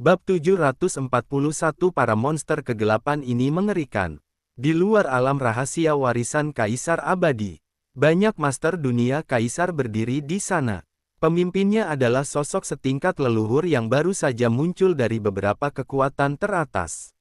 Bab 741 Para monster kegelapan ini mengerikan. Di luar alam rahasia warisan Kaisar Abadi, banyak master dunia Kaisar berdiri di sana. Pemimpinnya adalah sosok setingkat leluhur yang baru saja muncul dari beberapa kekuatan teratas.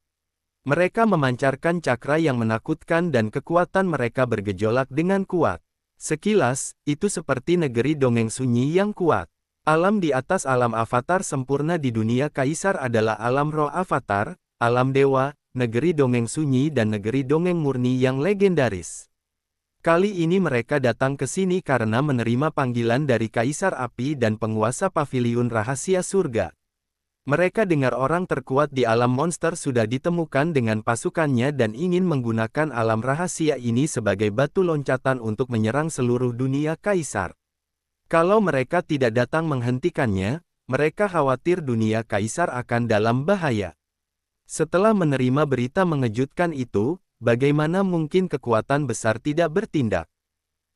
Mereka memancarkan cakra yang menakutkan dan kekuatan mereka bergejolak dengan kuat. Sekilas, itu seperti negeri dongeng sunyi yang kuat. Alam di atas alam avatar sempurna di dunia Kaisar adalah alam roh avatar, alam dewa, negeri dongeng sunyi dan negeri dongeng murni yang legendaris. Kali ini mereka datang ke sini karena menerima panggilan dari Kaisar Api dan penguasa paviliun rahasia surga. Mereka dengar orang terkuat di alam monster sudah ditemukan dengan pasukannya dan ingin menggunakan alam rahasia ini sebagai batu loncatan untuk menyerang seluruh dunia Kaisar. Kalau mereka tidak datang menghentikannya, mereka khawatir dunia Kaisar akan dalam bahaya. Setelah menerima berita mengejutkan itu, bagaimana mungkin kekuatan besar tidak bertindak?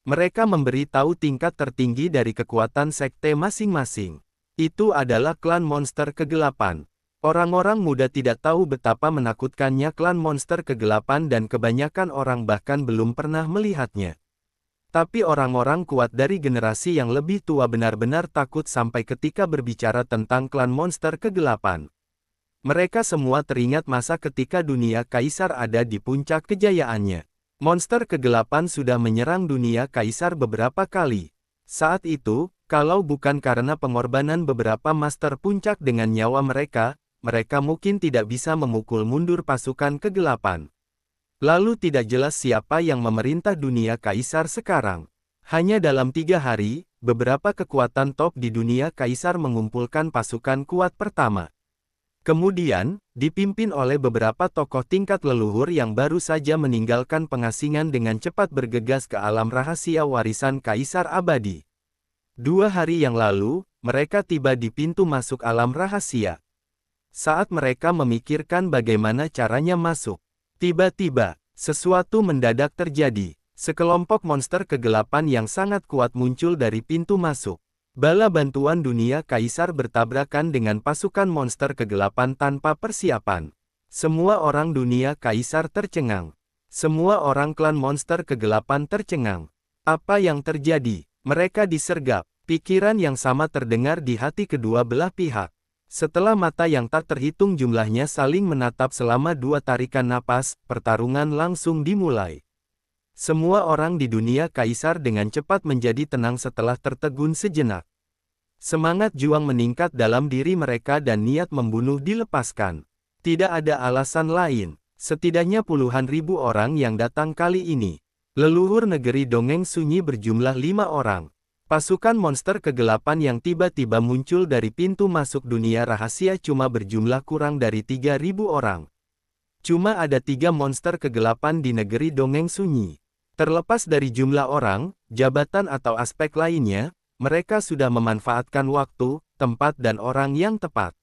Mereka memberi tahu tingkat tertinggi dari kekuatan sekte masing-masing. Itu adalah klan monster kegelapan. Orang-orang muda tidak tahu betapa menakutkannya klan monster kegelapan dan kebanyakan orang bahkan belum pernah melihatnya. Tapi orang-orang kuat dari generasi yang lebih tua benar-benar takut sampai ketika berbicara tentang klan monster kegelapan. Mereka semua teringat masa ketika dunia Kaisar ada di puncak kejayaannya. Monster kegelapan sudah menyerang dunia Kaisar beberapa kali. Saat itu, kalau bukan karena pengorbanan beberapa master puncak dengan nyawa mereka, mereka mungkin tidak bisa memukul mundur pasukan kegelapan. Lalu tidak jelas siapa yang memerintah dunia Kaisar sekarang. Hanya dalam 3 hari, beberapa kekuatan top di dunia Kaisar mengumpulkan pasukan kuat pertama. Kemudian, dipimpin oleh beberapa tokoh tingkat leluhur yang baru saja meninggalkan pengasingan dengan cepat bergegas ke alam rahasia warisan Kaisar Abadi. 2 hari yang lalu, mereka tiba di pintu masuk alam rahasia. Saat mereka memikirkan bagaimana caranya masuk, tiba-tiba, sesuatu mendadak terjadi. Sekelompok monster kegelapan yang sangat kuat muncul dari pintu masuk. Bala bantuan dunia Kaisar bertabrakan dengan pasukan monster kegelapan tanpa persiapan. Semua orang dunia Kaisar tercengang. Semua orang klan monster kegelapan tercengang. Apa yang terjadi? Mereka disergap. Pikiran yang sama terdengar di hati kedua belah pihak. Setelah mata yang tak terhitung jumlahnya saling menatap selama 2 tarikan napas, pertarungan langsung dimulai. Semua orang di dunia Kaisar dengan cepat menjadi tenang setelah tertegun sejenak. Semangat juang meningkat dalam diri mereka dan niat membunuh dilepaskan. Tidak ada alasan lain, setidaknya puluhan ribu orang yang datang kali ini. Leluhur negeri dongeng sunyi berjumlah 5 orang. Pasukan monster kegelapan yang tiba-tiba muncul dari pintu masuk dunia rahasia cuma berjumlah kurang dari 3.000 orang. Cuma ada 3 monster kegelapan di negeri dongeng sunyi. Terlepas dari jumlah orang, jabatan atau aspek lainnya, mereka sudah memanfaatkan waktu, tempat dan orang yang tepat.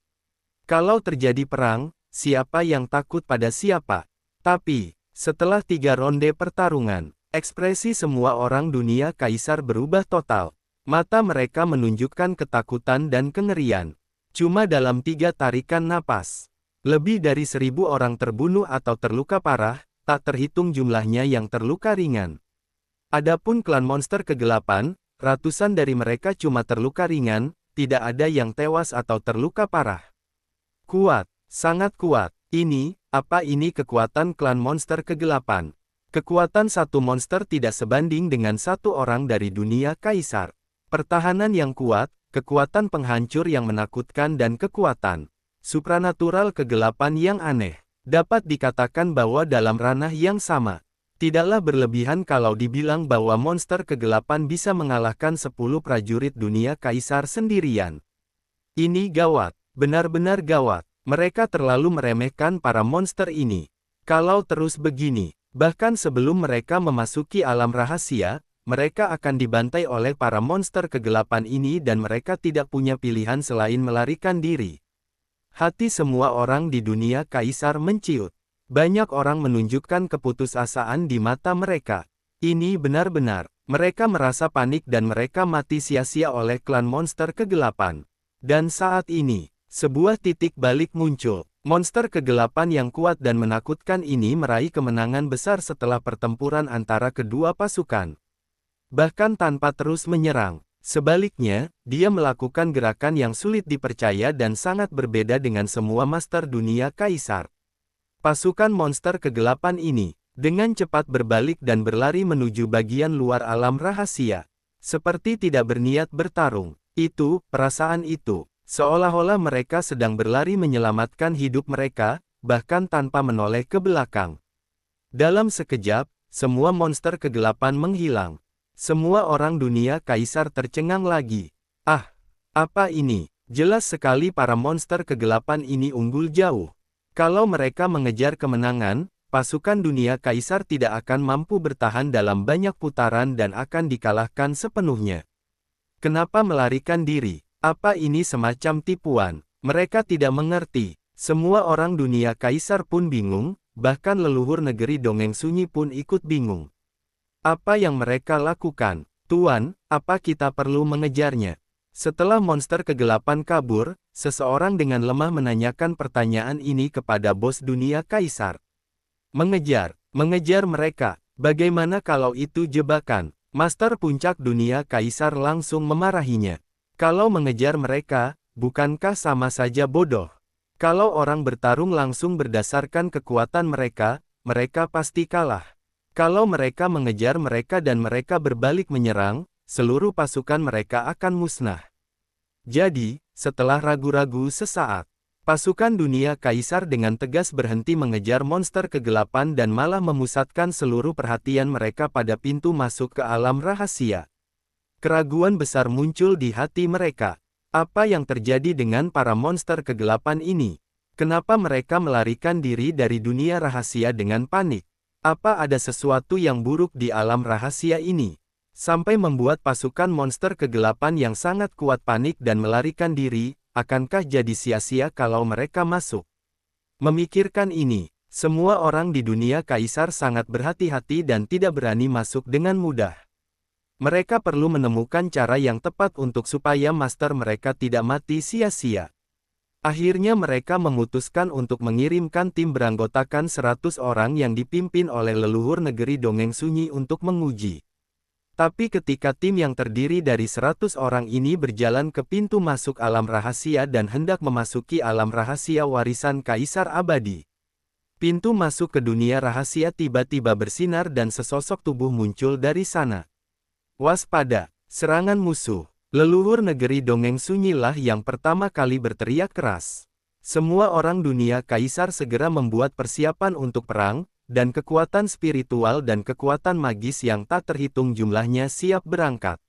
Kalau terjadi perang, siapa yang takut pada siapa? Tapi, setelah 3 ronde pertarungan, ekspresi semua orang dunia Kaisar berubah total. Mata mereka menunjukkan ketakutan dan kengerian. Cuma dalam 3 tarikan napas, lebih dari 1.000 orang terbunuh atau terluka parah, tak terhitung jumlahnya yang terluka ringan. Adapun klan monster kegelapan, ratusan dari mereka cuma terluka ringan, tidak ada yang tewas atau terluka parah. Kuat, sangat kuat. Apa ini kekuatan klan monster kegelapan? Kekuatan satu monster tidak sebanding dengan 1 orang dari dunia Kaisar. Pertahanan yang kuat, kekuatan penghancur yang menakutkan dan kekuatan supranatural kegelapan yang aneh. Dapat dikatakan bahwa dalam ranah yang sama, tidaklah berlebihan kalau dibilang bahwa monster kegelapan bisa mengalahkan 10 prajurit dunia Kaisar sendirian. Ini gawat, benar-benar gawat. Mereka terlalu meremehkan para monster ini. Kalau terus begini, bahkan sebelum mereka memasuki alam rahasia, mereka akan dibantai oleh para monster kegelapan ini dan mereka tidak punya pilihan selain melarikan diri. Hati semua orang di dunia Kaisar menciut. Banyak orang menunjukkan keputusasaan di mata mereka. Ini benar-benar, mereka merasa panik dan mereka mati sia-sia oleh klan monster kegelapan. Dan saat ini, Sebuah titik balik muncul. Monster kegelapan yang kuat dan menakutkan ini meraih kemenangan besar setelah pertempuran antara kedua pasukan. Bahkan tanpa terus menyerang. Sebaliknya, dia melakukan gerakan yang sulit dipercaya dan sangat berbeda dengan semua master dunia kaisar. Pasukan monster kegelapan ini, dengan cepat berbalik dan berlari menuju bagian luar alam rahasia. Seperti tidak berniat bertarung. Perasaan itu. Seolah-olah mereka sedang berlari menyelamatkan hidup mereka, bahkan tanpa menoleh ke belakang. Dalam sekejap, semua monster kegelapan menghilang. Semua orang dunia kaisar tercengang lagi. Ah, apa ini? Jelas sekali para monster kegelapan ini unggul jauh. Kalau mereka mengejar kemenangan, pasukan dunia kaisar tidak akan mampu bertahan dalam banyak putaran dan akan dikalahkan sepenuhnya. Kenapa melarikan diri? Apa ini semacam tipuan? Mereka tidak mengerti. Semua orang dunia kaisar pun bingung, bahkan leluhur negeri dongeng sunyi pun ikut bingung. Apa yang mereka lakukan? Tuan, apa kita perlu mengejarnya? Setelah monster kegelapan kabur, seseorang dengan lemah menanyakan pertanyaan ini kepada bos dunia kaisar. Mengejar mereka. Bagaimana kalau itu jebakan? Master puncak dunia kaisar langsung memarahinya. Kalau mengejar mereka, bukankah sama saja bodoh? Kalau orang bertarung langsung berdasarkan kekuatan mereka, mereka pasti kalah. Kalau mereka mengejar mereka dan mereka berbalik menyerang, seluruh pasukan mereka akan musnah. Jadi, setelah ragu-ragu sesaat, pasukan dunia kaisar dengan tegas berhenti mengejar monster kegelapan dan malah memusatkan seluruh perhatian mereka pada pintu masuk ke alam rahasia. Keraguan besar muncul di hati mereka. Apa yang terjadi dengan para monster kegelapan ini? Kenapa mereka melarikan diri dari dunia rahasia dengan panik? Apa ada sesuatu yang buruk di alam rahasia ini? Sampai membuat pasukan monster kegelapan yang sangat kuat panik dan melarikan diri, akankah jadi sia-sia kalau mereka masuk? Memikirkan ini, semua orang di dunia kaisar sangat berhati-hati dan tidak berani masuk dengan mudah. Mereka perlu menemukan cara yang tepat untuk supaya master mereka tidak mati sia-sia. Akhirnya mereka memutuskan untuk mengirimkan tim beranggotakan 100 orang yang dipimpin oleh leluhur negeri dongeng sunyi untuk menguji. Tapi ketika tim yang terdiri dari 100 orang ini berjalan ke pintu masuk alam rahasia dan hendak memasuki alam rahasia warisan kaisar abadi. Pintu masuk ke dunia rahasia tiba-tiba bersinar dan sesosok tubuh muncul dari sana. Waspada, serangan musuh. Leluhur negeri dongeng sunyilah yang pertama kali berteriak keras. Semua orang dunia kaisar segera membuat persiapan untuk perang, dan kekuatan spiritual dan kekuatan magis yang tak terhitung jumlahnya siap berangkat.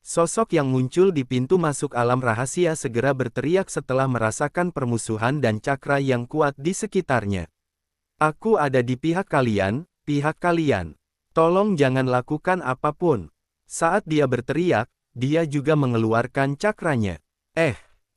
Sosok yang muncul di pintu masuk alam rahasia segera berteriak setelah merasakan permusuhan dan cakra yang kuat di sekitarnya. Aku ada di pihak kalian, pihak kalian. Tolong jangan lakukan apapun. Saat dia berteriak, dia juga mengeluarkan cakranya.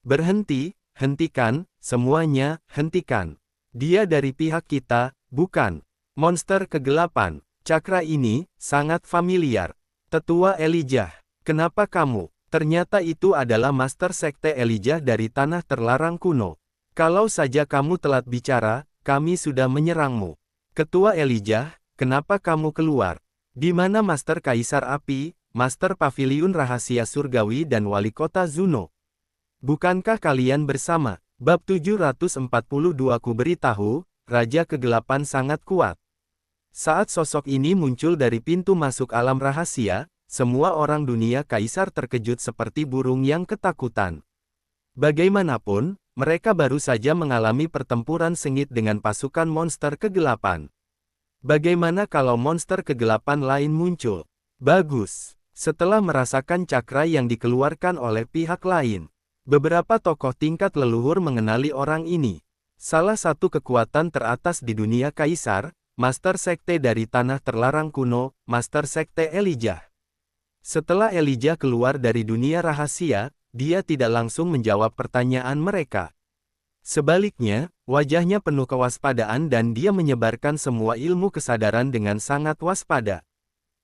Berhenti, hentikan, semuanya, hentikan. Dia dari pihak kita, bukan. Monster kegelapan. Cakra ini, sangat familiar. Tetua Elijah, kenapa kamu? Ternyata itu adalah Master Sekte Elijah dari Tanah Terlarang Kuno. Kalau saja kamu telat bicara, kami sudah menyerangmu. Ketua Elijah, kenapa kamu keluar? Di mana Master Kaisar Api, Master Paviliun Rahasia Surgawi dan Wali Kota Zuno? Bukankah kalian bersama? Bab 742 Ku beritahu, Raja Kegelapan sangat kuat. Saat sosok ini muncul dari pintu masuk alam rahasia, semua orang dunia kaisar terkejut seperti burung yang ketakutan. Bagaimanapun, mereka baru saja mengalami pertempuran sengit dengan pasukan monster kegelapan. Bagaimana kalau monster kegelapan lain muncul? Bagus. Setelah merasakan cakra yang dikeluarkan oleh pihak lain, beberapa tokoh tingkat leluhur mengenali orang ini. Salah satu kekuatan teratas di dunia kaisar, Master Sekte dari Tanah Terlarang Kuno, Master Sekte Elijah. Setelah Elijah keluar dari dunia rahasia, dia tidak langsung menjawab pertanyaan mereka. Sebaliknya, wajahnya penuh kewaspadaan dan dia menyebarkan semua ilmu kesadaran dengan sangat waspada.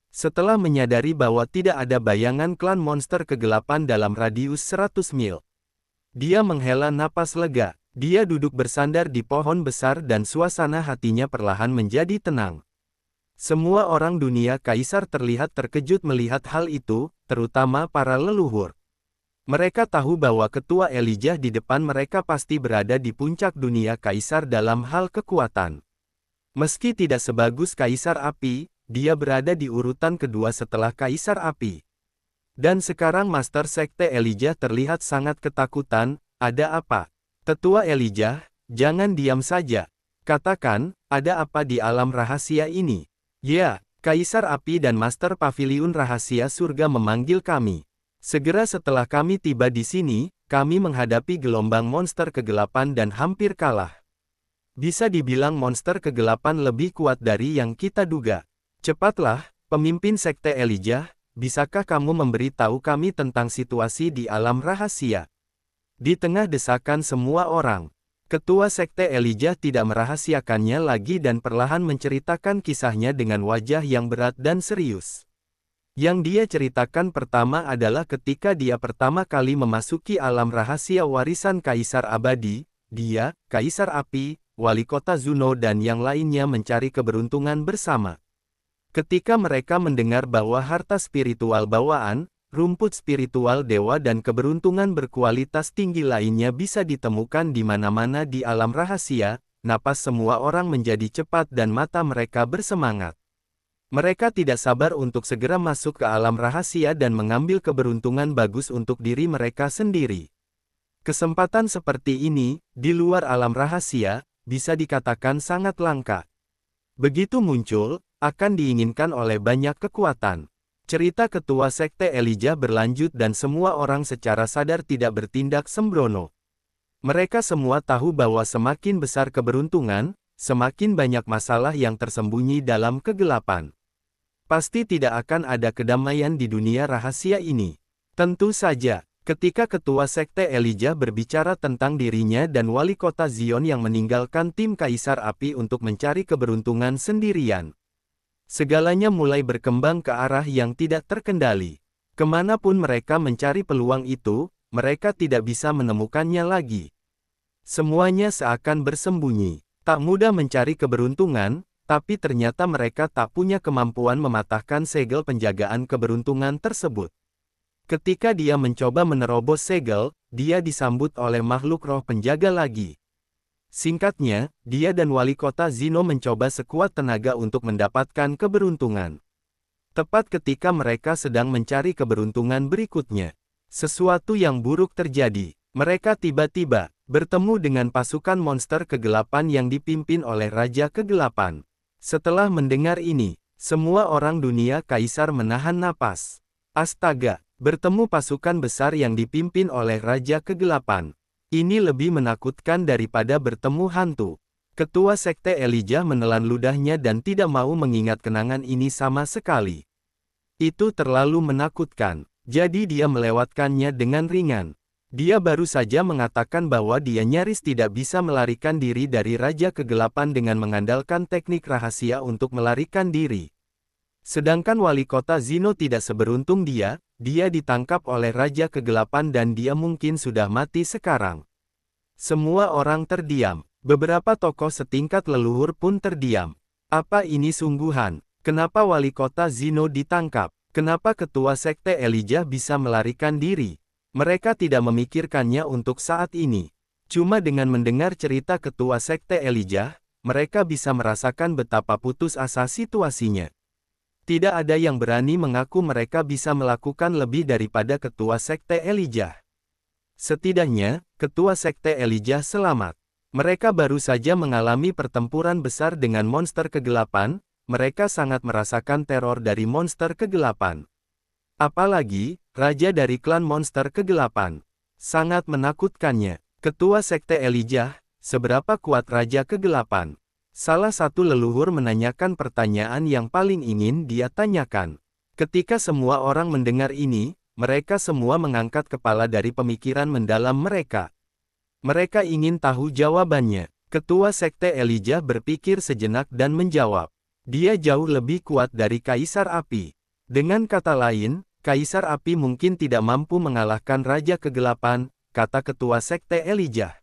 Setelah menyadari bahwa tidak ada bayangan klan monster kegelapan dalam radius 100 mil, Dia menghela napas lega. Dia duduk bersandar di pohon besar dan suasana hatinya perlahan menjadi tenang. Semua orang dunia kaisar terlihat terkejut melihat hal itu, terutama para leluhur. Mereka tahu bahwa ketua Elijah di depan mereka pasti berada di puncak dunia kaisar dalam hal kekuatan. Meski tidak sebagus kaisar api, dia berada di urutan kedua setelah kaisar api. Dan sekarang Master Sekte Elijah terlihat sangat ketakutan. Ada apa? Tetua Elijah, jangan diam saja. Katakan, ada apa di alam rahasia ini? Ya, Kaisar Api dan Master Paviliun Rahasia Surga memanggil kami. Segera setelah kami tiba di sini, kami menghadapi gelombang monster kegelapan dan hampir kalah. Bisa dibilang monster kegelapan lebih kuat dari yang kita duga. Cepatlah, pemimpin Sekte Elijah, bisakah kamu memberitahu kami tentang situasi di alam rahasia? Di tengah desakan semua orang, Ketua Sekte Elijah tidak merahasiakannya lagi dan perlahan menceritakan kisahnya dengan wajah yang berat dan serius. Yang dia ceritakan pertama adalah ketika dia pertama kali memasuki alam rahasia warisan Kaisar Abadi, dia, Kaisar Api, Wali Kota Zuno dan yang lainnya mencari keberuntungan bersama. Ketika mereka mendengar bahwa harta spiritual bawaan, rumput spiritual dewa dan keberuntungan berkualitas tinggi lainnya bisa ditemukan di mana-mana di alam rahasia, napas semua orang menjadi cepat dan mata mereka bersemangat. Mereka tidak sabar untuk segera masuk ke alam rahasia dan mengambil keberuntungan bagus untuk diri mereka sendiri. Kesempatan seperti ini, di luar alam rahasia, bisa dikatakan sangat langka. Begitu muncul, akan diinginkan oleh banyak kekuatan. Cerita Ketua Sekte Elijah berlanjut dan semua orang secara sadar tidak bertindak sembrono. Mereka semua tahu bahwa semakin besar keberuntungan, semakin banyak masalah yang tersembunyi dalam kegelapan. Pasti tidak akan ada kedamaian di dunia rahasia ini. Tentu saja, ketika Ketua Sekte Elijah berbicara tentang dirinya dan Wali Kota Zion yang meninggalkan tim Kaisar Api untuk mencari keberuntungan sendirian. Segalanya mulai berkembang ke arah yang tidak terkendali. Kemanapun mereka mencari peluang itu, mereka tidak bisa menemukannya lagi. Semuanya seakan bersembunyi. Tak mudah mencari keberuntungan, tapi ternyata mereka tak punya kemampuan mematahkan segel penjagaan keberuntungan tersebut. Ketika dia mencoba menerobos segel, dia disambut oleh makhluk roh penjaga lagi. Singkatnya, dia dan Wali Kota Zino mencoba sekuat tenaga untuk mendapatkan keberuntungan. Tepat ketika mereka sedang mencari keberuntungan berikutnya, sesuatu yang buruk terjadi. Mereka tiba-tiba bertemu dengan pasukan monster kegelapan yang dipimpin oleh Raja Kegelapan. Setelah mendengar ini, semua orang dunia kaisar menahan napas. Astaga, bertemu pasukan besar yang dipimpin oleh Raja Kegelapan. Ini lebih menakutkan daripada bertemu hantu. Ketua Sekte Elijah menelan ludahnya dan tidak mau mengingat kenangan ini sama sekali. Itu terlalu menakutkan, jadi dia melewatkannya dengan ringan. Dia baru saja mengatakan bahwa dia nyaris tidak bisa melarikan diri dari Raja Kegelapan dengan mengandalkan teknik rahasia untuk melarikan diri. Sedangkan Wali Kota Zino tidak seberuntung dia ditangkap oleh Raja Kegelapan dan dia mungkin sudah mati sekarang. Semua orang terdiam. Beberapa tokoh setingkat leluhur pun terdiam. Apa ini sungguhan? Kenapa Wali Kota Zino ditangkap? Kenapa Ketua Sekte Elijah bisa melarikan diri? Mereka tidak memikirkannya untuk saat ini. Cuma dengan mendengar cerita Ketua Sekte Elijah, mereka bisa merasakan betapa putus asa situasinya. Tidak ada yang berani mengaku mereka bisa melakukan lebih daripada Ketua Sekte Elijah. Setidaknya, Ketua Sekte Elijah selamat. Mereka baru saja mengalami pertempuran besar dengan monster kegelapan, mereka sangat merasakan teror dari monster kegelapan. Apalagi, Raja dari klan monster kegelapan. Sangat menakutkannya. Ketua Sekte Elijah, seberapa kuat Raja Kegelapan? Salah satu leluhur menanyakan pertanyaan yang paling ingin dia tanyakan. Ketika semua orang mendengar ini, mereka semua mengangkat kepala dari pemikiran mendalam mereka. Mereka ingin tahu jawabannya. Ketua Sekte Elijah berpikir sejenak dan menjawab. Dia jauh lebih kuat dari Kaisar Api. Dengan kata lain, Kaisar Api mungkin tidak mampu mengalahkan Raja Kegelapan, kata ketua sekte Elijah.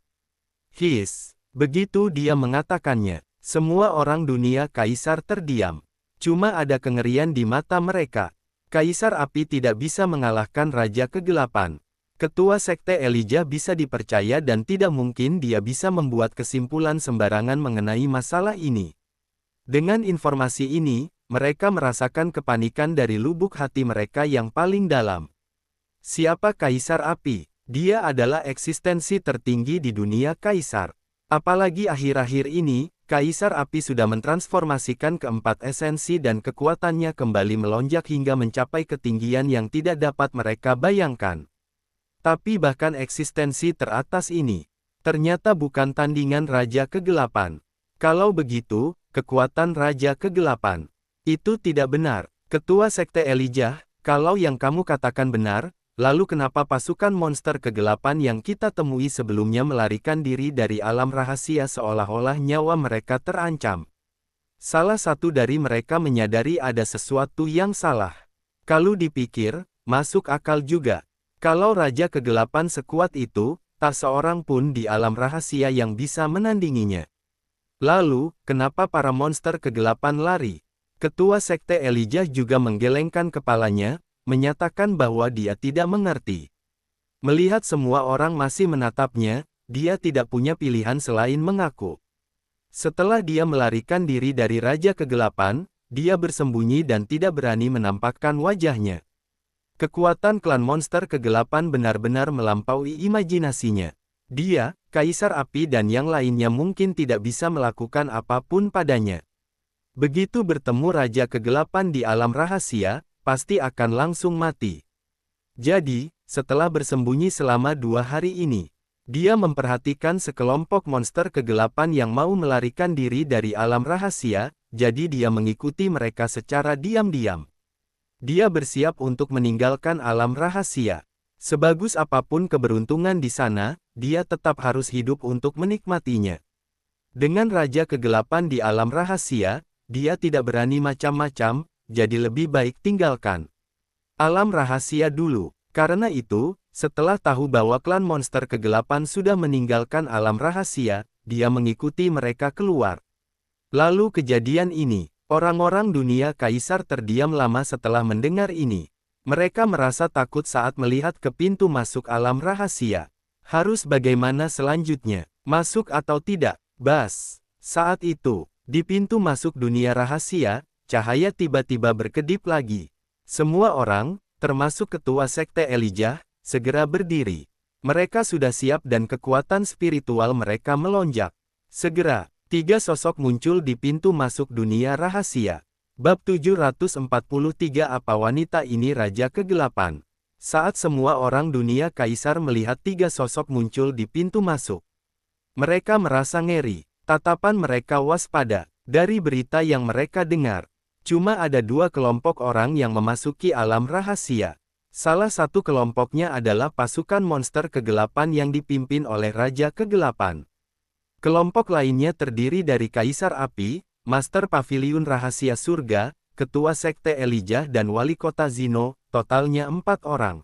Begitu dia mengatakannya, semua orang dunia kaisar terdiam. Cuma ada kengerian di mata mereka. Kaisar api tidak bisa mengalahkan Raja Kegelapan. Ketua sekte Elijah bisa dipercaya dan tidak mungkin dia bisa membuat kesimpulan sembarangan mengenai masalah ini. Dengan informasi ini, mereka merasakan kepanikan dari lubuk hati mereka yang paling dalam. Siapa Kaisar Api? Dia adalah eksistensi tertinggi di dunia kaisar. Apalagi akhir-akhir ini, Kaisar Api sudah mentransformasikan keempat esensi dan kekuatannya kembali melonjak hingga mencapai ketinggian yang tidak dapat mereka bayangkan. Tapi bahkan eksistensi teratas ini, ternyata bukan tandingan Raja Kegelapan. Kalau begitu, kekuatan Raja Kegelapan itu tidak benar. Ketua Sekte Elijah, kalau yang kamu katakan benar, lalu kenapa pasukan monster kegelapan yang kita temui sebelumnya melarikan diri dari alam rahasia seolah-olah nyawa mereka terancam? Salah satu dari mereka menyadari ada sesuatu yang salah. Kalau dipikir, masuk akal juga. Kalau Raja Kegelapan sekuat itu, tak seorang pun di alam rahasia yang bisa menandinginya. Lalu, kenapa para monster kegelapan lari? Ketua Sekte Elijah juga menggelengkan kepalanya, menyatakan bahwa dia tidak mengerti. Melihat semua orang masih menatapnya, dia tidak punya pilihan selain mengaku. Setelah dia melarikan diri dari Raja Kegelapan, dia bersembunyi dan tidak berani menampakkan wajahnya. Kekuatan klan monster kegelapan benar-benar melampaui imajinasinya. Dia, Kaisar Api dan yang lainnya mungkin tidak bisa melakukan apapun padanya. Begitu bertemu Raja Kegelapan di alam rahasia, pasti akan langsung mati. Jadi, setelah bersembunyi selama 2 hari ini, dia memperhatikan sekelompok monster kegelapan yang mau melarikan diri dari alam rahasia, jadi dia mengikuti mereka secara diam-diam. Dia bersiap untuk meninggalkan alam rahasia. Sebagus apapun keberuntungan di sana, dia tetap harus hidup untuk menikmatinya. Dengan Raja Kegelapan di alam rahasia, dia tidak berani macam-macam, jadi lebih baik tinggalkan alam rahasia dulu. Karena itu, setelah tahu bahwa klan monster kegelapan sudah meninggalkan alam rahasia, dia mengikuti mereka keluar. Lalu kejadian ini, orang-orang dunia kaisar terdiam lama setelah mendengar ini. Mereka merasa takut saat melihat ke pintu masuk alam rahasia. Harus bagaimana selanjutnya? Masuk atau tidak? Bas. Saat itu, di pintu masuk dunia rahasia, cahaya tiba-tiba berkedip lagi. Semua orang, termasuk ketua sekte Elijah, segera berdiri. Mereka sudah siap dan kekuatan spiritual mereka melonjak. Segera, 3 sosok muncul di pintu masuk dunia rahasia. Bab 743 Apa wanita ini Raja Kegelapan? Saat semua orang dunia kaisar melihat 3 sosok muncul di pintu masuk, mereka merasa ngeri. Tatapan mereka waspada. Dari berita yang mereka dengar, cuma ada 2 kelompok orang yang memasuki alam rahasia. Salah satu kelompoknya adalah pasukan monster kegelapan yang dipimpin oleh Raja Kegelapan. Kelompok lainnya terdiri dari Kaisar Api, Master Paviliun Rahasia Surga, Ketua Sekte Elijah dan Wali Kota Zino, totalnya 4 orang.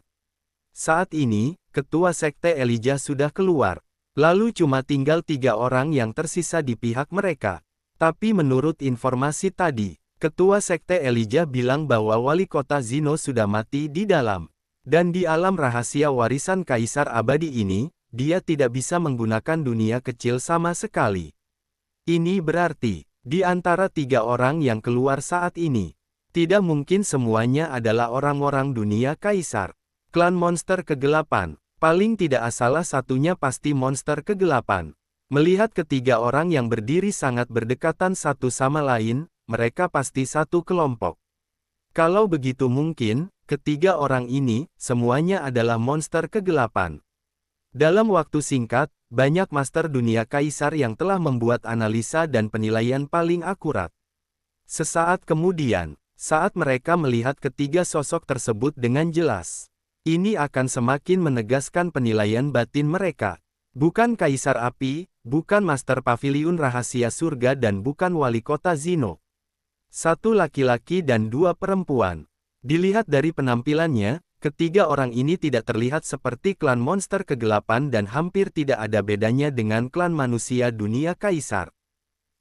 Saat ini, Ketua Sekte Elijah sudah keluar. Lalu cuma tinggal 3 orang yang tersisa di pihak mereka. Tapi menurut informasi tadi, Ketua Sekte Elijah bilang bahwa Wali Kota Zino sudah mati di dalam. Dan di alam rahasia warisan Kaisar Abadi ini, dia tidak bisa menggunakan dunia kecil sama sekali. Ini berarti, di antara 3 orang yang keluar saat ini, tidak mungkin semuanya adalah orang-orang dunia Kaisar. Klan monster kegelapan, paling tidak salah satunya pasti monster kegelapan. Melihat ketiga orang yang berdiri sangat berdekatan satu sama lain, mereka pasti satu kelompok. Kalau begitu mungkin, ketiga orang ini, semuanya adalah monster kegelapan. Dalam waktu singkat, banyak master dunia kaisar yang telah membuat analisa dan penilaian paling akurat. Sesaat kemudian, saat mereka melihat ketiga sosok tersebut dengan jelas, ini akan semakin menegaskan penilaian batin mereka. Bukan Kaisar Api, bukan Master Paviliun Rahasia Surga dan bukan Wali Kota Zino. 1 laki-laki dan 2 perempuan. Dilihat dari penampilannya, Ketiga orang ini tidak terlihat seperti klan monster kegelapan dan hampir tidak ada bedanya dengan klan manusia dunia kaisar.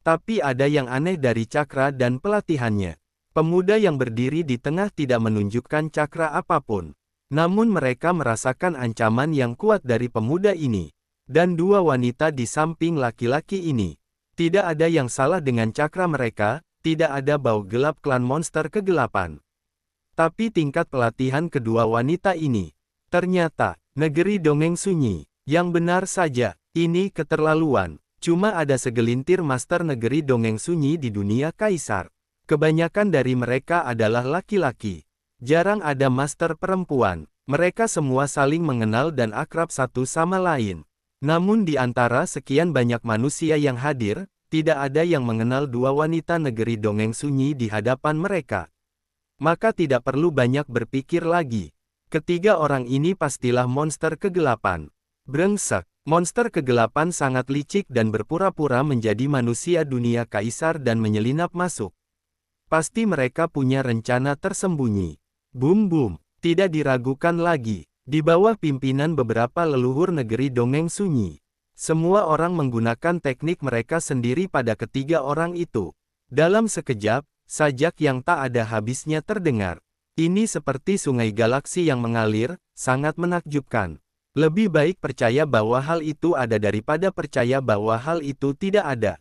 Tapi ada yang aneh dari cakra dan pelatihannya. Pemuda yang berdiri di tengah tidak menunjukkan cakra apapun. Namun mereka merasakan ancaman yang kuat dari pemuda ini. Dan dua wanita di samping laki-laki ini. Tidak ada yang salah dengan cakra mereka, tidak ada bau gelap klan monster kegelapan. Tapi tingkat pelatihan kedua wanita ini, ternyata, negeri dongeng sunyi, yang benar saja, ini keterlaluan. Cuma ada segelintir master negeri dongeng sunyi di dunia kaisar. Kebanyakan dari mereka adalah laki-laki. Jarang ada master perempuan. Mereka semua saling mengenal dan akrab satu sama lain. Namun di antara sekian banyak manusia yang hadir, tidak ada yang mengenal dua wanita negeri dongeng sunyi di hadapan mereka. Maka tidak perlu banyak berpikir lagi. Ketiga orang ini pastilah monster kegelapan. Brengsek, monster kegelapan sangat licik dan berpura-pura menjadi manusia dunia kaisar dan menyelinap masuk. Pasti mereka punya rencana tersembunyi. Bum, tidak diragukan lagi. Di bawah pimpinan beberapa leluhur negeri dongeng sunyi. Semua orang menggunakan teknik mereka sendiri pada ketiga orang itu. Dalam sekejap, sajak yang tak ada habisnya terdengar. Ini seperti sungai galaksi yang mengalir, sangat menakjubkan. Lebih baik percaya bahwa hal itu ada daripada percaya bahwa hal itu tidak ada.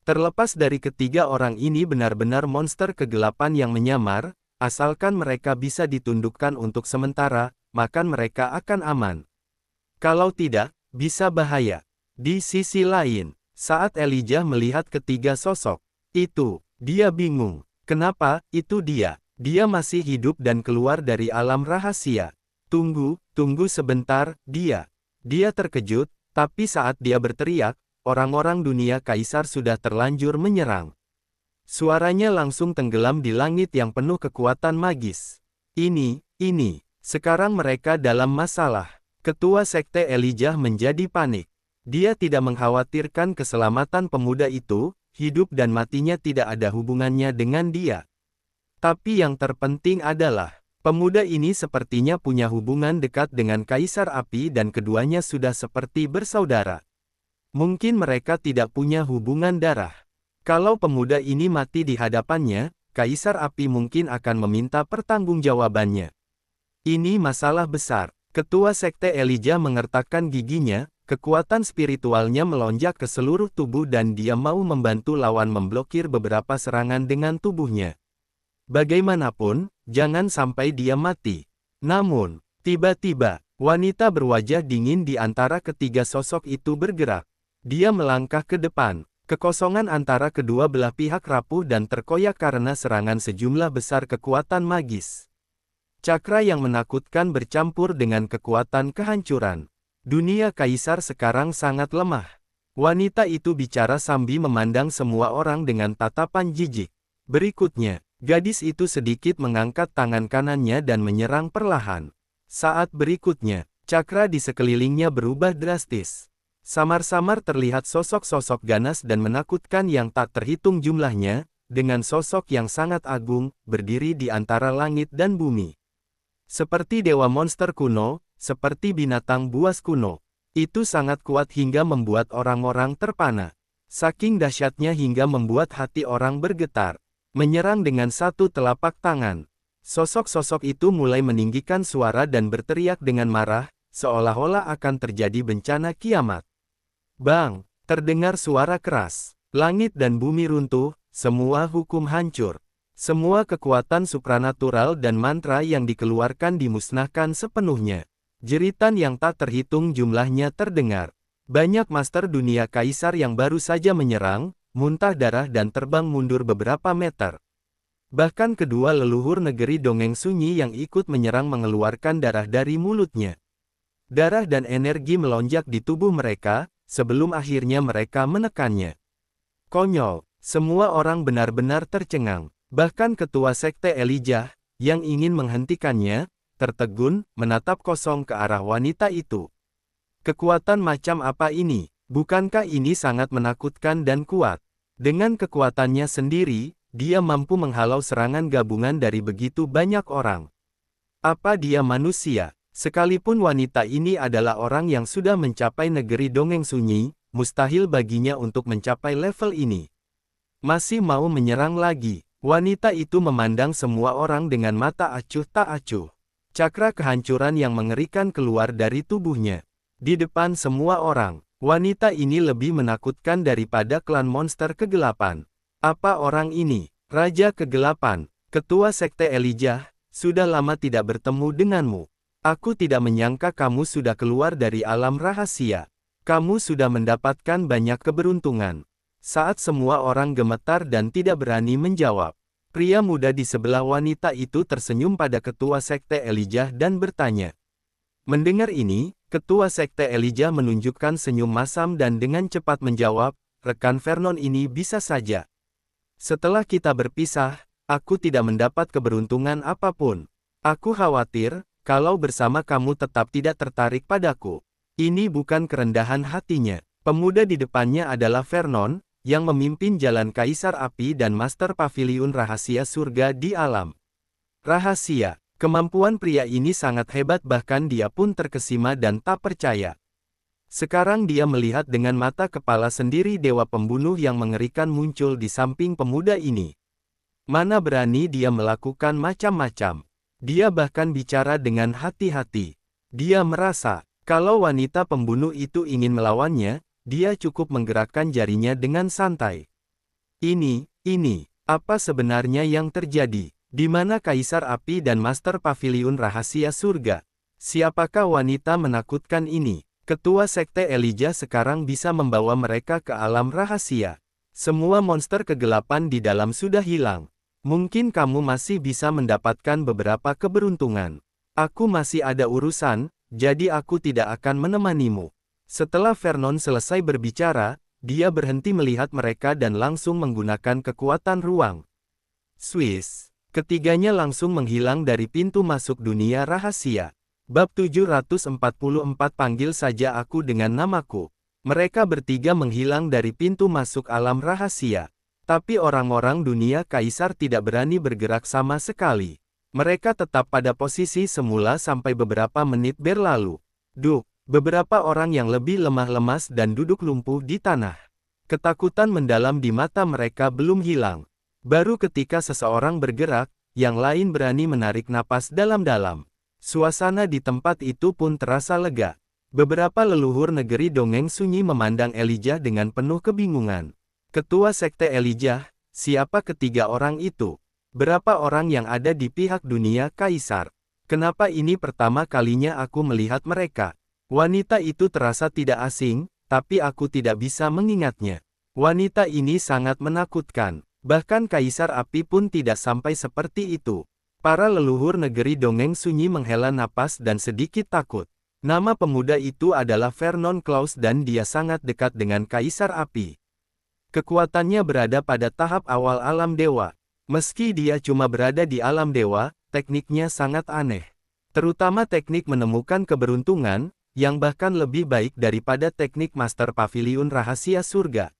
Terlepas dari ketiga orang ini benar-benar monster kegelapan yang menyamar, asalkan mereka bisa ditundukkan untuk sementara, maka mereka akan aman. Kalau tidak, bisa bahaya. Di sisi lain, saat Elijah melihat ketiga sosok itu, dia bingung. Kenapa, itu dia. Dia masih hidup dan keluar dari alam rahasia. Tunggu sebentar, dia terkejut, tapi saat dia berteriak, orang-orang dunia kaisar sudah terlanjur menyerang. Suaranya langsung tenggelam di langit yang penuh kekuatan magis. Ini, sekarang mereka dalam masalah. Ketua Sekte Elijah menjadi panik. Dia tidak mengkhawatirkan keselamatan pemuda itu, hidup dan matinya tidak ada hubungannya dengan dia. Tapi yang terpenting adalah, pemuda ini sepertinya punya hubungan dekat dengan Kaisar Api dan keduanya sudah seperti bersaudara. Mungkin mereka tidak punya hubungan darah. Kalau pemuda ini mati di hadapannya, Kaisar Api mungkin akan meminta pertanggungjawabannya. Ini masalah besar. Ketua Sekte Elijah mengertakkan giginya, kekuatan spiritualnya melonjak ke seluruh tubuh dan dia mau membantu lawan memblokir beberapa serangan dengan tubuhnya. Bagaimanapun, jangan sampai dia mati. Namun, tiba-tiba, wanita berwajah dingin di antara ketiga sosok itu bergerak. Dia melangkah ke depan. Kekosongan antara kedua belah pihak rapuh dan terkoyak karena serangan sejumlah besar kekuatan magis. Cakra yang menakutkan bercampur dengan kekuatan kehancuran. Dunia kaisar sekarang sangat lemah. Wanita itu bicara sambil memandang semua orang dengan tatapan jijik. Berikutnya, gadis itu sedikit mengangkat tangan kanannya dan menyerang perlahan. Saat berikutnya, cakra di sekelilingnya berubah drastis. Samar-samar terlihat sosok-sosok ganas dan menakutkan yang tak terhitung jumlahnya, dengan sosok yang sangat agung, berdiri di antara langit dan bumi. Seperti dewa monster kuno, seperti binatang buas kuno. Itu sangat kuat hingga membuat orang-orang terpana. Saking dahsyatnya hingga membuat hati orang bergetar. Menyerang dengan satu telapak tangan. Sosok-sosok itu mulai meninggikan suara dan berteriak dengan marah, seolah-olah akan terjadi bencana kiamat. Bang! Terdengar suara keras. Langit dan bumi runtuh, semua hukum hancur. Semua kekuatan supranatural dan mantra yang dikeluarkan dimusnahkan sepenuhnya. Jeritan yang tak terhitung jumlahnya terdengar. Banyak master dunia kaisar yang baru saja menyerang, muntah darah dan terbang mundur beberapa meter. Bahkan kedua leluhur negeri dongeng sunyi yang ikut menyerang mengeluarkan darah dari mulutnya. Darah dan energi melonjak di tubuh mereka, sebelum akhirnya mereka menekannya. Konyol, semua orang benar-benar tercengang. Bahkan ketua Sekte Elijah, yang ingin menghentikannya, tertegun, menatap kosong ke arah wanita itu. Kekuatan macam apa ini? Bukankah ini sangat menakutkan dan kuat? Dengan kekuatannya sendiri, dia mampu menghalau serangan gabungan dari begitu banyak orang. Apa dia manusia? Sekalipun wanita ini adalah orang yang sudah mencapai negeri dongeng sunyi, mustahil baginya untuk mencapai level ini. Masih mau menyerang lagi. Wanita itu memandang semua orang dengan mata acuh tak acuh. Cakra kehancuran yang mengerikan keluar dari tubuhnya. Di depan semua orang, wanita ini lebih menakutkan daripada klan monster kegelapan. Apa orang ini? Raja Kegelapan, Ketua Sekte Elijah, sudah lama tidak bertemu denganmu. Aku tidak menyangka kamu sudah keluar dari alam rahasia. Kamu sudah mendapatkan banyak keberuntungan. Saat semua orang gemetar dan tidak berani menjawab, pria muda di sebelah wanita itu tersenyum pada Ketua Sekte Elijah dan bertanya. Mendengar ini, Ketua Sekte Elijah menunjukkan senyum masam dan dengan cepat menjawab, rekan Vernon ini bisa saja. Setelah kita berpisah, aku tidak mendapat keberuntungan apapun. Aku khawatir, kalau bersama kamu tetap tidak tertarik padaku. Ini bukan kerendahan hatinya. Pemuda di depannya adalah Vernon, yang memimpin jalan Kaisar Api dan Master Paviliun Rahasia Surga di alam rahasia. Kemampuan pria ini sangat hebat bahkan dia pun terkesima dan tak percaya. Sekarang dia melihat dengan mata kepala sendiri dewa pembunuh yang mengerikan muncul di samping pemuda ini. Mana berani dia melakukan macam-macam. Dia bahkan bicara dengan hati-hati. Dia merasa, kalau wanita pembunuh itu ingin melawannya, dia cukup menggerakkan jarinya dengan santai. Ini, apa sebenarnya yang terjadi? Di mana Kaisar Api dan Master Paviliun Rahasia Surga? Siapakah wanita menakutkan ini? Ketua Sekte Elijah sekarang bisa membawa mereka ke alam rahasia. Semua monster kegelapan di dalam sudah hilang. Mungkin kamu masih bisa mendapatkan beberapa keberuntungan. Aku masih ada urusan, jadi aku tidak akan menemanimu. Setelah Vernon selesai berbicara, dia berhenti melihat mereka dan langsung menggunakan kekuatan ruang. Swiss. Ketiganya langsung menghilang dari pintu masuk dunia rahasia. Bab 744 Panggil saja aku dengan namaku. Mereka bertiga menghilang dari pintu masuk alam rahasia. Tapi orang-orang dunia Kaisar tidak berani bergerak sama sekali. Mereka tetap pada posisi semula sampai beberapa menit berlalu. Beberapa orang yang lebih lemah lemas dan duduk lumpuh di tanah. Ketakutan mendalam di mata mereka belum hilang. Baru ketika seseorang bergerak, yang lain berani menarik napas dalam-dalam. Suasana di tempat itu pun terasa lega. Beberapa leluhur negeri dongeng sunyi memandang Elijah dengan penuh kebingungan. Ketua Sekte Elijah, siapa ketiga orang itu? Berapa orang yang ada di pihak dunia Kaisar? Kenapa ini pertama kalinya aku melihat mereka? Wanita itu terasa tidak asing, tapi aku tidak bisa mengingatnya. Wanita ini sangat menakutkan. Bahkan Kaisar Api pun tidak sampai seperti itu. Para leluhur negeri dongeng sunyi menghela napas dan sedikit takut. Nama pemuda itu adalah Vernon Klaus dan dia sangat dekat dengan Kaisar Api. Kekuatannya berada pada tahap awal alam dewa. Meski dia cuma berada di alam dewa, tekniknya sangat aneh. Terutama teknik menemukan keberuntungan, yang bahkan lebih baik daripada teknik Master Paviliun Rahasia Surga.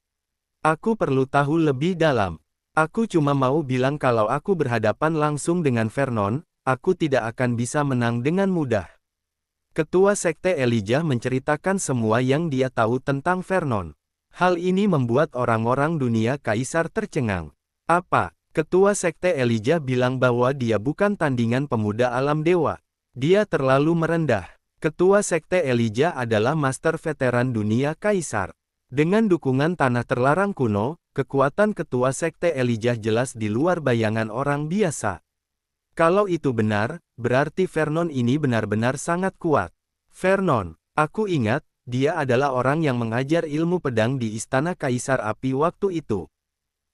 Aku perlu tahu lebih dalam. Aku cuma mau bilang kalau aku berhadapan langsung dengan Vernon, aku tidak akan bisa menang dengan mudah. Ketua Sekte Elijah menceritakan semua yang dia tahu tentang Vernon. Hal ini membuat orang-orang dunia Kaisar tercengang. Apa? Ketua Sekte Elijah bilang bahwa dia bukan tandingan pemuda alam dewa. Dia terlalu merendah. Ketua Sekte Elijah adalah master veteran dunia Kaisar. Dengan dukungan tanah terlarang kuno, kekuatan Ketua Sekte Elijah jelas di luar bayangan orang biasa. Kalau itu benar, berarti Vernon ini benar-benar sangat kuat. Vernon, aku ingat, dia adalah orang yang mengajar ilmu pedang di Istana Kaisar Api waktu itu.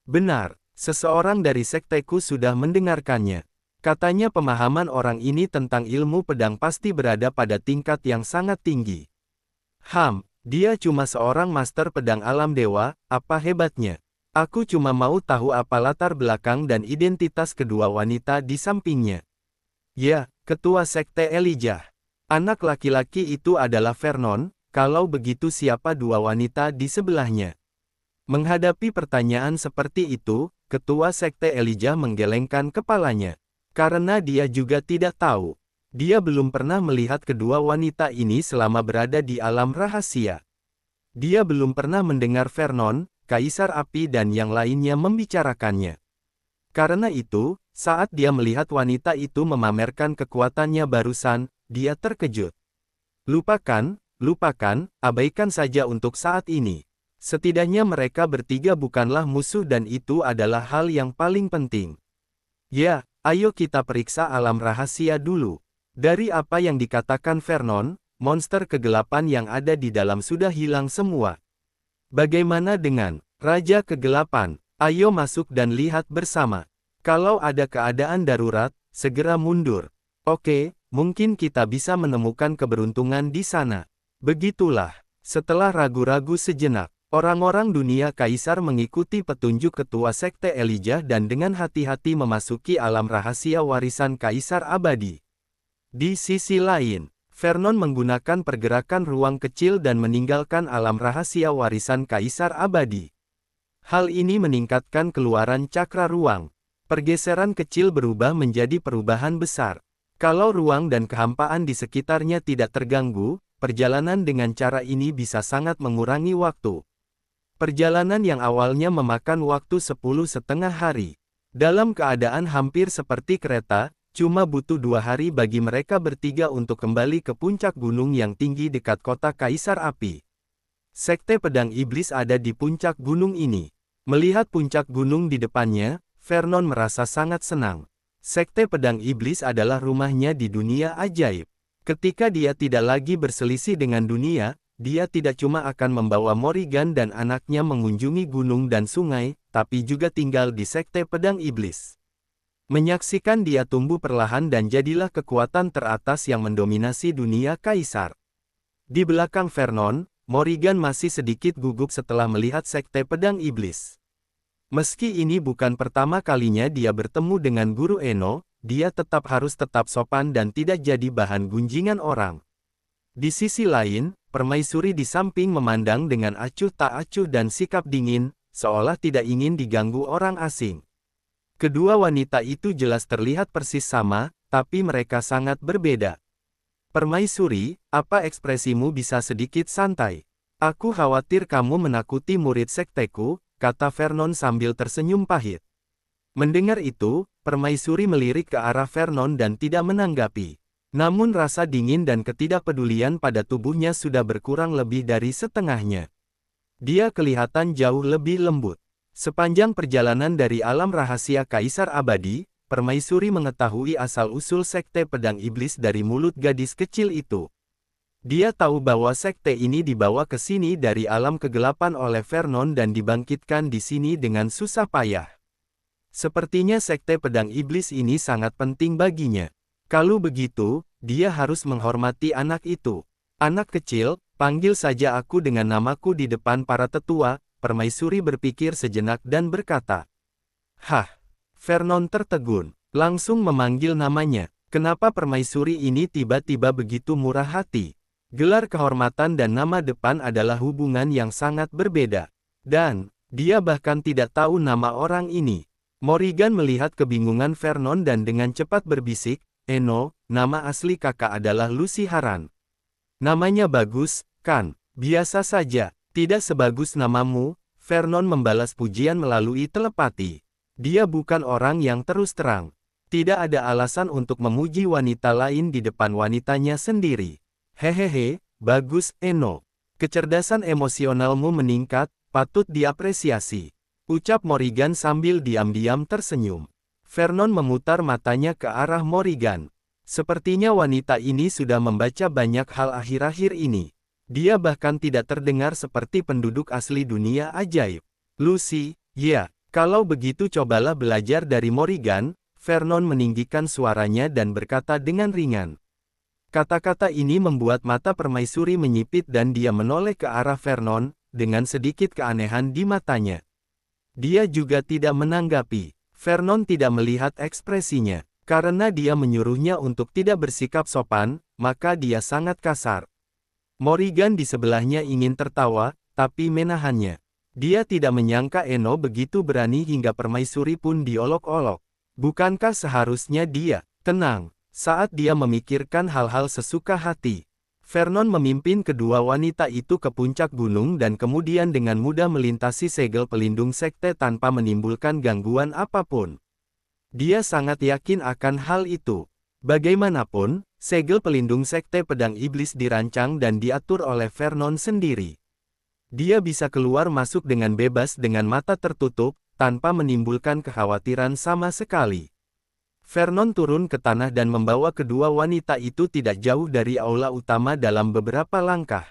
Benar, seseorang dari sekteku sudah mendengarkannya. Katanya pemahaman orang ini tentang ilmu pedang pasti berada pada tingkat yang sangat tinggi. Dia cuma seorang master pedang alam dewa, apa hebatnya? Aku cuma mau tahu apa latar belakang dan identitas kedua wanita di sampingnya. Ya, Ketua Sekte Elijah. Anak laki-laki itu adalah Vernon. Kalau begitu siapa dua wanita di sebelahnya? Menghadapi pertanyaan seperti itu, Ketua Sekte Elijah menggelengkan kepalanya. Karena dia juga tidak tahu. Dia belum pernah melihat kedua wanita ini selama berada di alam rahasia. Dia belum pernah mendengar Vernon, Kaisar Api dan yang lainnya membicarakannya. Karena itu, saat dia melihat wanita itu memamerkan kekuatannya barusan, dia terkejut. Lupakan, abaikan saja untuk saat ini. Setidaknya mereka bertiga bukanlah musuh dan itu adalah hal yang paling penting. Ya, ayo kita periksa alam rahasia dulu. Dari apa yang dikatakan Vernon, monster kegelapan yang ada di dalam sudah hilang semua. Bagaimana dengan Raja Kegelapan? Ayo masuk dan lihat bersama. Kalau ada keadaan darurat, segera mundur. Oke, mungkin kita bisa menemukan keberuntungan di sana. Begitulah. Setelah ragu-ragu sejenak, orang-orang dunia kaisar mengikuti petunjuk ketua sekte Elijah dan dengan hati-hati memasuki alam rahasia warisan kaisar abadi. Di sisi lain, Vernon menggunakan pergerakan ruang kecil dan meninggalkan alam rahasia warisan kaisar abadi. Hal ini meningkatkan keluaran cakra ruang. Pergeseran kecil berubah menjadi perubahan besar. Kalau ruang dan kehampaan di sekitarnya tidak terganggu, perjalanan dengan cara ini bisa sangat mengurangi waktu. Perjalanan yang awalnya memakan waktu 10,5 hari. Dalam keadaan hampir seperti kereta, cuma butuh 2 hari bagi mereka bertiga untuk kembali ke puncak gunung yang tinggi dekat kota Kaisar Api. Sekte Pedang Iblis ada di puncak gunung ini. Melihat puncak gunung di depannya, Vernon merasa sangat senang. Sekte Pedang Iblis adalah rumahnya di dunia ajaib. Ketika dia tidak lagi berselisih dengan dunia, dia tidak cuma akan membawa Morrigan dan anaknya mengunjungi gunung dan sungai, tapi juga tinggal di Sekte Pedang Iblis. Menyaksikan dia tumbuh perlahan dan jadilah kekuatan teratas yang mendominasi dunia kaisar. Di belakang Vernon, Morrigan masih sedikit gugup setelah melihat Sekte Pedang Iblis. Meski ini bukan pertama kalinya dia bertemu dengan Guru Eno, dia harus tetap sopan dan tidak jadi bahan gunjingan orang. Di sisi lain, Permaisuri di samping memandang dengan acuh tak acuh dan sikap dingin, seolah tidak ingin diganggu orang asing. Kedua wanita itu jelas terlihat persis sama, tapi mereka sangat berbeda. Permaisuri, apa ekspresimu bisa sedikit santai? Aku khawatir kamu menakuti murid sekteku, kata Vernon sambil tersenyum pahit. Mendengar itu, Permaisuri melirik ke arah Vernon dan tidak menanggapi. Namun rasa dingin dan ketidakpedulian pada tubuhnya sudah berkurang lebih dari setengahnya. Dia kelihatan jauh lebih lembut. Sepanjang perjalanan dari alam rahasia Kaisar Abadi, Permaisuri mengetahui asal-usul Sekte Pedang Iblis dari mulut gadis kecil itu. Dia tahu bahwa sekte ini dibawa ke sini dari alam kegelapan oleh Vernon dan dibangkitkan di sini dengan susah payah. Sepertinya Sekte Pedang Iblis ini sangat penting baginya. Kalau begitu, dia harus menghormati anak itu. Anak kecil, panggil saja aku dengan namaku di depan para tetua, Permaisuri berpikir sejenak dan berkata. Hah, Vernon tertegun, langsung memanggil namanya. Kenapa Permaisuri ini tiba-tiba begitu murah hati? Gelar kehormatan dan nama depan adalah hubungan yang sangat berbeda. Dan, dia bahkan tidak tahu nama orang ini. Morrigan melihat kebingungan Vernon dan dengan cepat berbisik, Eno, nama asli kakak adalah Lucy Haran. Namanya bagus, kan? Biasa saja, tidak sebagus namamu, Vernon membalas pujian melalui telepati. Dia bukan orang yang terus terang. Tidak ada alasan untuk memuji wanita lain di depan wanitanya sendiri. Hehehe, bagus, Eno. Kecerdasan emosionalmu meningkat, patut diapresiasi. Ucap Morrigan sambil diam-diam tersenyum. Vernon memutar matanya ke arah Morrigan. Sepertinya wanita ini sudah membaca banyak hal akhir-akhir ini. Dia bahkan tidak terdengar seperti penduduk asli dunia ajaib. Lucy, ya, kalau begitu cobalah belajar dari Morrigan, Vernon meninggikan suaranya dan berkata dengan ringan. Kata-kata ini membuat mata Permaisuri menyipit dan dia menoleh ke arah Vernon, dengan sedikit keanehan di matanya. Dia juga tidak menanggapi. Vernon tidak melihat ekspresinya. Karena dia menyuruhnya untuk tidak bersikap sopan, maka dia sangat kasar. Morrigan di sebelahnya ingin tertawa, tapi menahannya. Dia tidak menyangka Eno begitu berani hingga Permaisuri pun diolok-olok. Bukankah seharusnya dia tenang? Saat dia memikirkan hal-hal sesuka hati, Vernon memimpin kedua wanita itu ke puncak gunung dan kemudian dengan mudah melintasi segel pelindung sekte tanpa menimbulkan gangguan apapun. Dia sangat yakin akan hal itu. Bagaimanapun, segel pelindung sekte pedang iblis dirancang dan diatur oleh Vernon sendiri. Dia bisa keluar masuk dengan bebas dengan mata tertutup, tanpa menimbulkan kekhawatiran sama sekali. Vernon turun ke tanah dan membawa kedua wanita itu tidak jauh dari aula utama dalam beberapa langkah.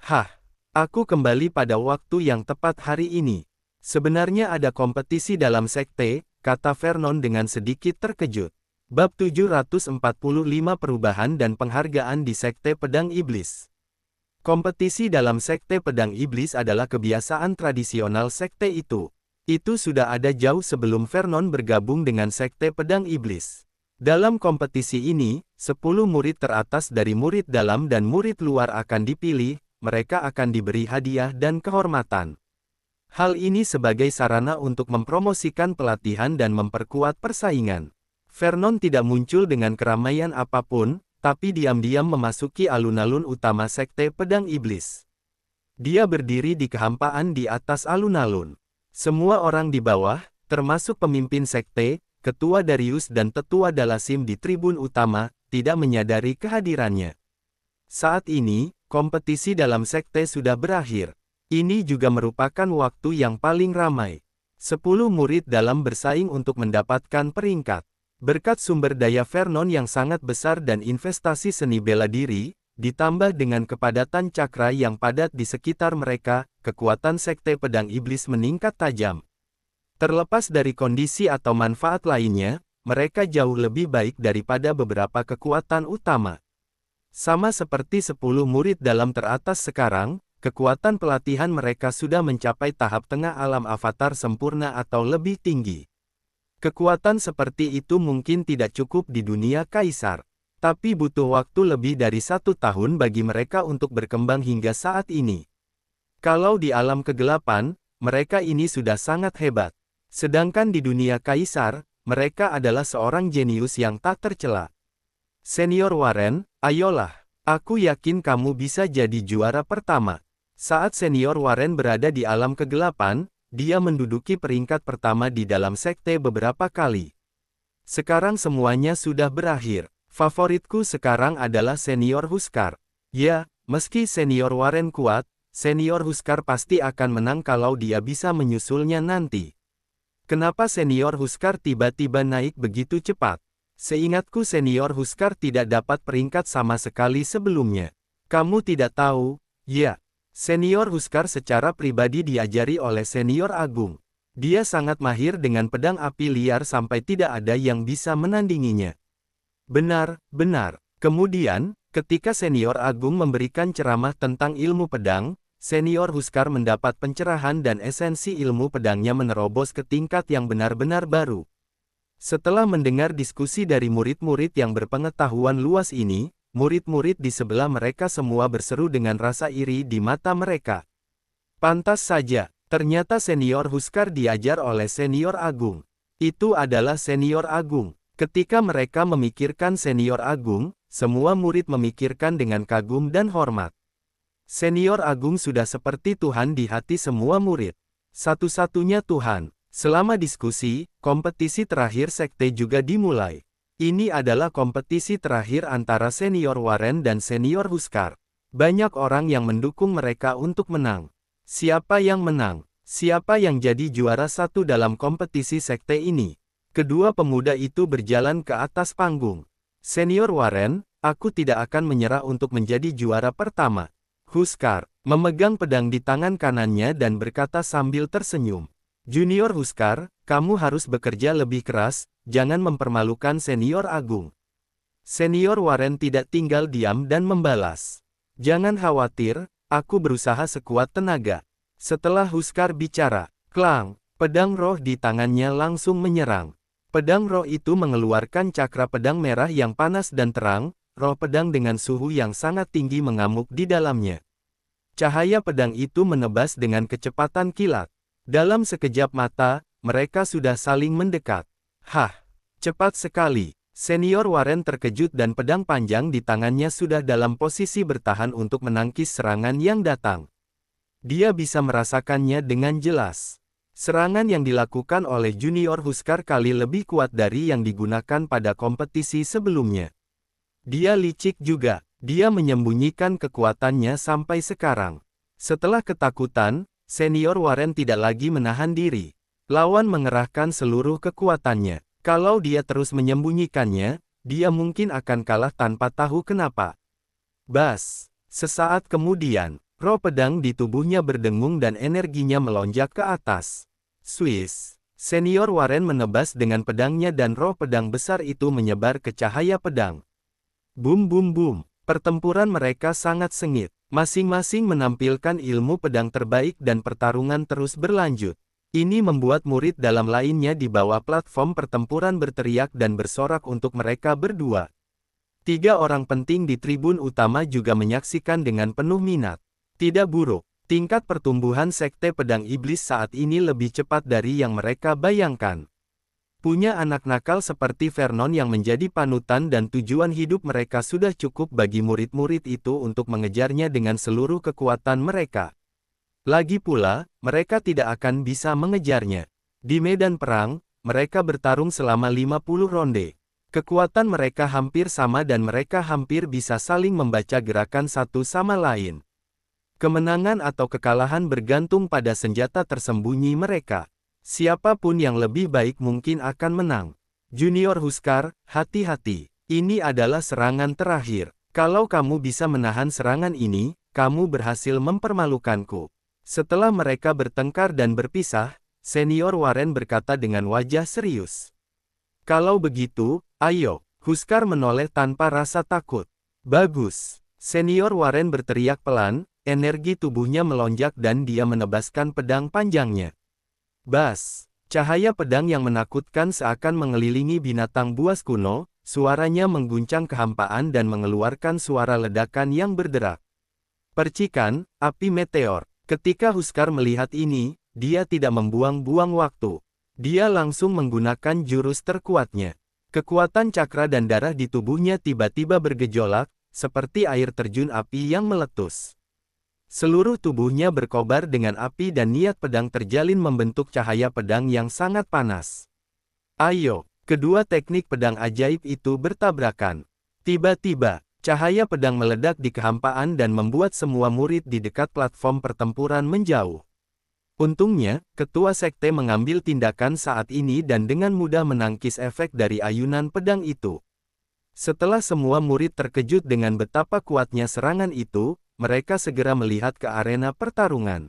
Hah, aku kembali pada waktu yang tepat hari ini. Sebenarnya ada kompetisi dalam sekte, kata Vernon dengan sedikit terkejut. Bab 745 Perubahan dan Penghargaan di Sekte Pedang Iblis. Kompetisi dalam Sekte Pedang Iblis adalah kebiasaan tradisional sekte itu. Itu sudah ada jauh sebelum Vernon bergabung dengan Sekte Pedang Iblis. Dalam kompetisi ini, 10 murid teratas dari murid dalam dan murid luar akan dipilih, mereka akan diberi hadiah dan kehormatan. Hal ini sebagai sarana untuk mempromosikan pelatihan dan memperkuat persaingan. Vernon tidak muncul dengan keramaian apapun, tapi diam-diam memasuki alun-alun utama Sekte Pedang Iblis. Dia berdiri di kehampaan di atas alun-alun. Semua orang di bawah, termasuk pemimpin sekte, ketua Darius dan tetua Dalasim di tribun utama, tidak menyadari kehadirannya. Saat ini, kompetisi dalam sekte sudah berakhir. Ini juga merupakan waktu yang paling ramai. 10 murid dalam bersaing untuk mendapatkan peringkat. Berkat sumber daya Vernon yang sangat besar dan investasi seni bela diri, ditambah dengan kepadatan cakra yang padat di sekitar mereka, kekuatan Sekte Pedang Iblis meningkat tajam. Terlepas dari kondisi atau manfaat lainnya, mereka jauh lebih baik daripada beberapa kekuatan utama. Sama seperti 10 murid dalam teratas sekarang, kekuatan pelatihan mereka sudah mencapai tahap tengah alam avatar sempurna atau lebih tinggi. Kekuatan seperti itu mungkin tidak cukup di dunia kaisar. Tapi butuh waktu lebih dari 1 tahun bagi mereka untuk berkembang hingga saat ini. Kalau di alam kegelapan, mereka ini sudah sangat hebat. Sedangkan di dunia kaisar, mereka adalah seorang jenius yang tak tercela. Senior Warren, ayolah, aku yakin kamu bisa jadi juara pertama. Saat Senior Warren berada di alam kegelapan, dia menduduki peringkat pertama di dalam sekte beberapa kali. Sekarang semuanya sudah berakhir. Favoritku sekarang adalah Senior Huskar. Ya, meski Senior Warren kuat, Senior Huskar pasti akan menang kalau dia bisa menyusulnya nanti. Kenapa Senior Huskar tiba-tiba naik begitu cepat? Seingatku Senior Huskar tidak dapat peringkat sama sekali sebelumnya. Kamu tidak tahu? Ya, Senior Huskar secara pribadi diajari oleh Senior Agung. Dia sangat mahir dengan pedang api liar sampai tidak ada yang bisa menandinginya. Benar, benar. Kemudian, ketika Senior Agung memberikan ceramah tentang ilmu pedang, Senior Huskar mendapat pencerahan dan esensi ilmu pedangnya menerobos ke tingkat yang benar-benar baru. Setelah mendengar diskusi dari murid-murid yang berpengetahuan luas ini, murid-murid di sebelah mereka semua berseru dengan rasa iri di mata mereka. Pantas saja, ternyata Senior Huskar diajar oleh Senior Agung. Itu adalah Senior Agung. Ketika mereka memikirkan Senior Agung, semua murid memikirkan dengan kagum dan hormat. Senior Agung sudah seperti Tuhan di hati semua murid. Satu-satunya Tuhan. Selama diskusi, kompetisi terakhir sekte juga dimulai. Ini adalah kompetisi terakhir antara Senior Warren dan Senior Huskar. Banyak orang yang mendukung mereka untuk menang. Siapa yang menang? Siapa yang jadi juara satu dalam kompetisi sekte ini? Kedua pemuda itu berjalan ke atas panggung. Senior Warren, aku tidak akan menyerah untuk menjadi juara pertama. Huskar, memegang pedang di tangan kanannya dan berkata sambil tersenyum. Junior Huskar, kamu harus bekerja lebih keras, jangan mempermalukan Senior Agung. Senior Warren tidak tinggal diam dan membalas. Jangan khawatir, aku berusaha sekuat tenaga. Setelah Huskar bicara, klang, pedang roh di tangannya langsung menyerang. Pedang roh itu mengeluarkan cakra pedang merah yang panas dan terang, roh pedang dengan suhu yang sangat tinggi mengamuk di dalamnya. Cahaya pedang itu menebas dengan kecepatan kilat. Dalam sekejap mata, mereka sudah saling mendekat. Hah, cepat sekali. Senior Warren terkejut dan pedang panjang di tangannya sudah dalam posisi bertahan untuk menangkis serangan yang datang. Dia bisa merasakannya dengan jelas. Serangan yang dilakukan oleh Junior Huskar kali lebih kuat dari yang digunakan pada kompetisi sebelumnya. Dia licik juga, dia menyembunyikan kekuatannya sampai sekarang. Setelah ketakutan, Senior Warren tidak lagi menahan diri. Lawan mengerahkan seluruh kekuatannya. Kalau dia terus menyembunyikannya, dia mungkin akan kalah tanpa tahu kenapa. Bas! Sesaat kemudian, roh pedang di tubuhnya berdengung dan energinya melonjak ke atas. Swiss! Senior Warren menebas dengan pedangnya dan roh pedang besar itu menyebar ke cahaya pedang. Bum bum bum! Pertempuran mereka sangat sengit. Masing-masing menampilkan ilmu pedang terbaik dan pertarungan terus berlanjut. Ini membuat murid dalam lainnya di bawah platform pertempuran berteriak dan bersorak untuk mereka berdua. 3 orang penting di tribun utama juga menyaksikan dengan penuh minat. Tidak buruk, tingkat pertumbuhan sekte pedang iblis saat ini lebih cepat dari yang mereka bayangkan. Punya anak nakal seperti Vernon yang menjadi panutan dan tujuan hidup mereka sudah cukup bagi murid-murid itu untuk mengejarnya dengan seluruh kekuatan mereka. Lagi pula, mereka tidak akan bisa mengejarnya. Di medan perang, mereka bertarung selama 50 ronde. Kekuatan mereka hampir sama dan mereka hampir bisa saling membaca gerakan satu sama lain. Kemenangan atau kekalahan bergantung pada senjata tersembunyi mereka. Siapapun yang lebih baik mungkin akan menang. Junior Huskar, hati-hati. Ini adalah serangan terakhir. Kalau kamu bisa menahan serangan ini, kamu berhasil mempermalukanku. Setelah mereka bertengkar dan berpisah, Senior Warren berkata dengan wajah serius. Kalau begitu, ayo, Huskar menoleh tanpa rasa takut. Bagus. Senior Warren berteriak pelan, energi tubuhnya melonjak dan dia menebaskan pedang panjangnya. Bas! Cahaya pedang yang menakutkan seakan mengelilingi binatang buas kuno, suaranya mengguncang kehampaan dan mengeluarkan suara ledakan yang berderak. Percikan, api meteor. Ketika Huskar melihat ini, dia tidak membuang-buang waktu. Dia langsung menggunakan jurus terkuatnya. Kekuatan cakra dan darah di tubuhnya tiba-tiba bergejolak, seperti air terjun api yang meletus. Seluruh tubuhnya berkobar dengan api dan niat pedang terjalin membentuk cahaya pedang yang sangat panas. Ayo, kedua teknik pedang ajaib itu bertabrakan. Tiba-tiba, cahaya pedang meledak di kehampaan dan membuat semua murid di dekat platform pertempuran menjauh. Untungnya, ketua sekte mengambil tindakan saat ini dan dengan mudah menangkis efek dari ayunan pedang itu. Setelah semua murid terkejut dengan betapa kuatnya serangan itu, mereka segera melihat ke arena pertarungan.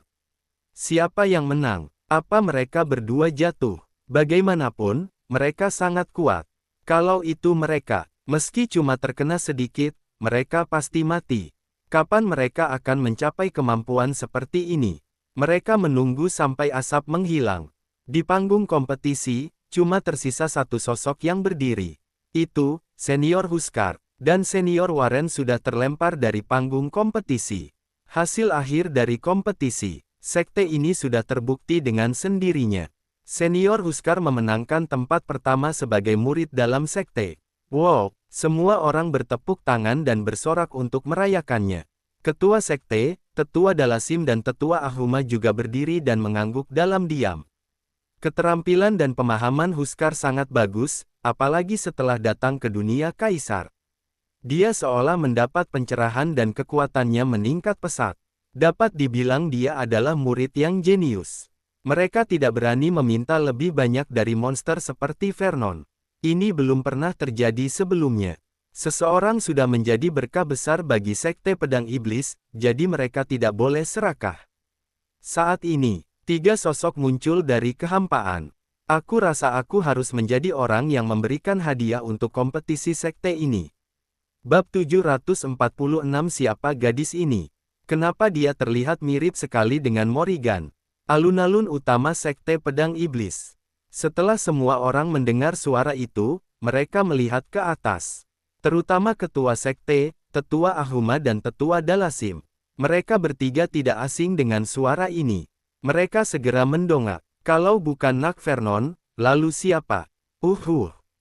Siapa yang menang? Apa mereka berdua jatuh? Bagaimanapun, mereka sangat kuat. Kalau itu mereka, meski cuma terkena sedikit, mereka pasti mati. Kapan mereka akan mencapai kemampuan seperti ini? Mereka menunggu sampai asap menghilang. Di panggung kompetisi, cuma tersisa satu sosok yang berdiri. Itu, Senior Huskar, dan Senior Warren sudah terlempar dari panggung kompetisi. Hasil akhir dari kompetisi, sekte ini sudah terbukti dengan sendirinya. Senior Huskar memenangkan tempat pertama sebagai murid dalam sekte. Wow! Semua orang bertepuk tangan dan bersorak untuk merayakannya. Ketua sekte, tetua Dalasim dan tetua Ahuma juga berdiri dan mengangguk dalam diam. Keterampilan dan pemahaman Huskar sangat bagus, apalagi setelah datang ke dunia kaisar. Dia seolah mendapat pencerahan dan kekuatannya meningkat pesat. Dapat dibilang dia adalah murid yang jenius. Mereka tidak berani meminta lebih banyak dari monster seperti Vernon. Ini belum pernah terjadi sebelumnya. Seseorang sudah menjadi berkah besar bagi sekte pedang iblis, jadi mereka tidak boleh serakah. Saat ini, 3 sosok muncul dari kehampaan. Aku rasa aku harus menjadi orang yang memberikan hadiah untuk kompetisi sekte ini. Bab 746 Siapa gadis ini? Kenapa dia terlihat mirip sekali dengan Morrigan? Alun-alun utama sekte pedang iblis. Setelah semua orang mendengar suara itu, mereka melihat ke atas. Terutama ketua sekte, tetua Ahuma dan tetua Dalasim. Mereka bertiga tidak asing dengan suara ini. Mereka segera mendongak. Kalau bukan Nak Vernon, lalu siapa?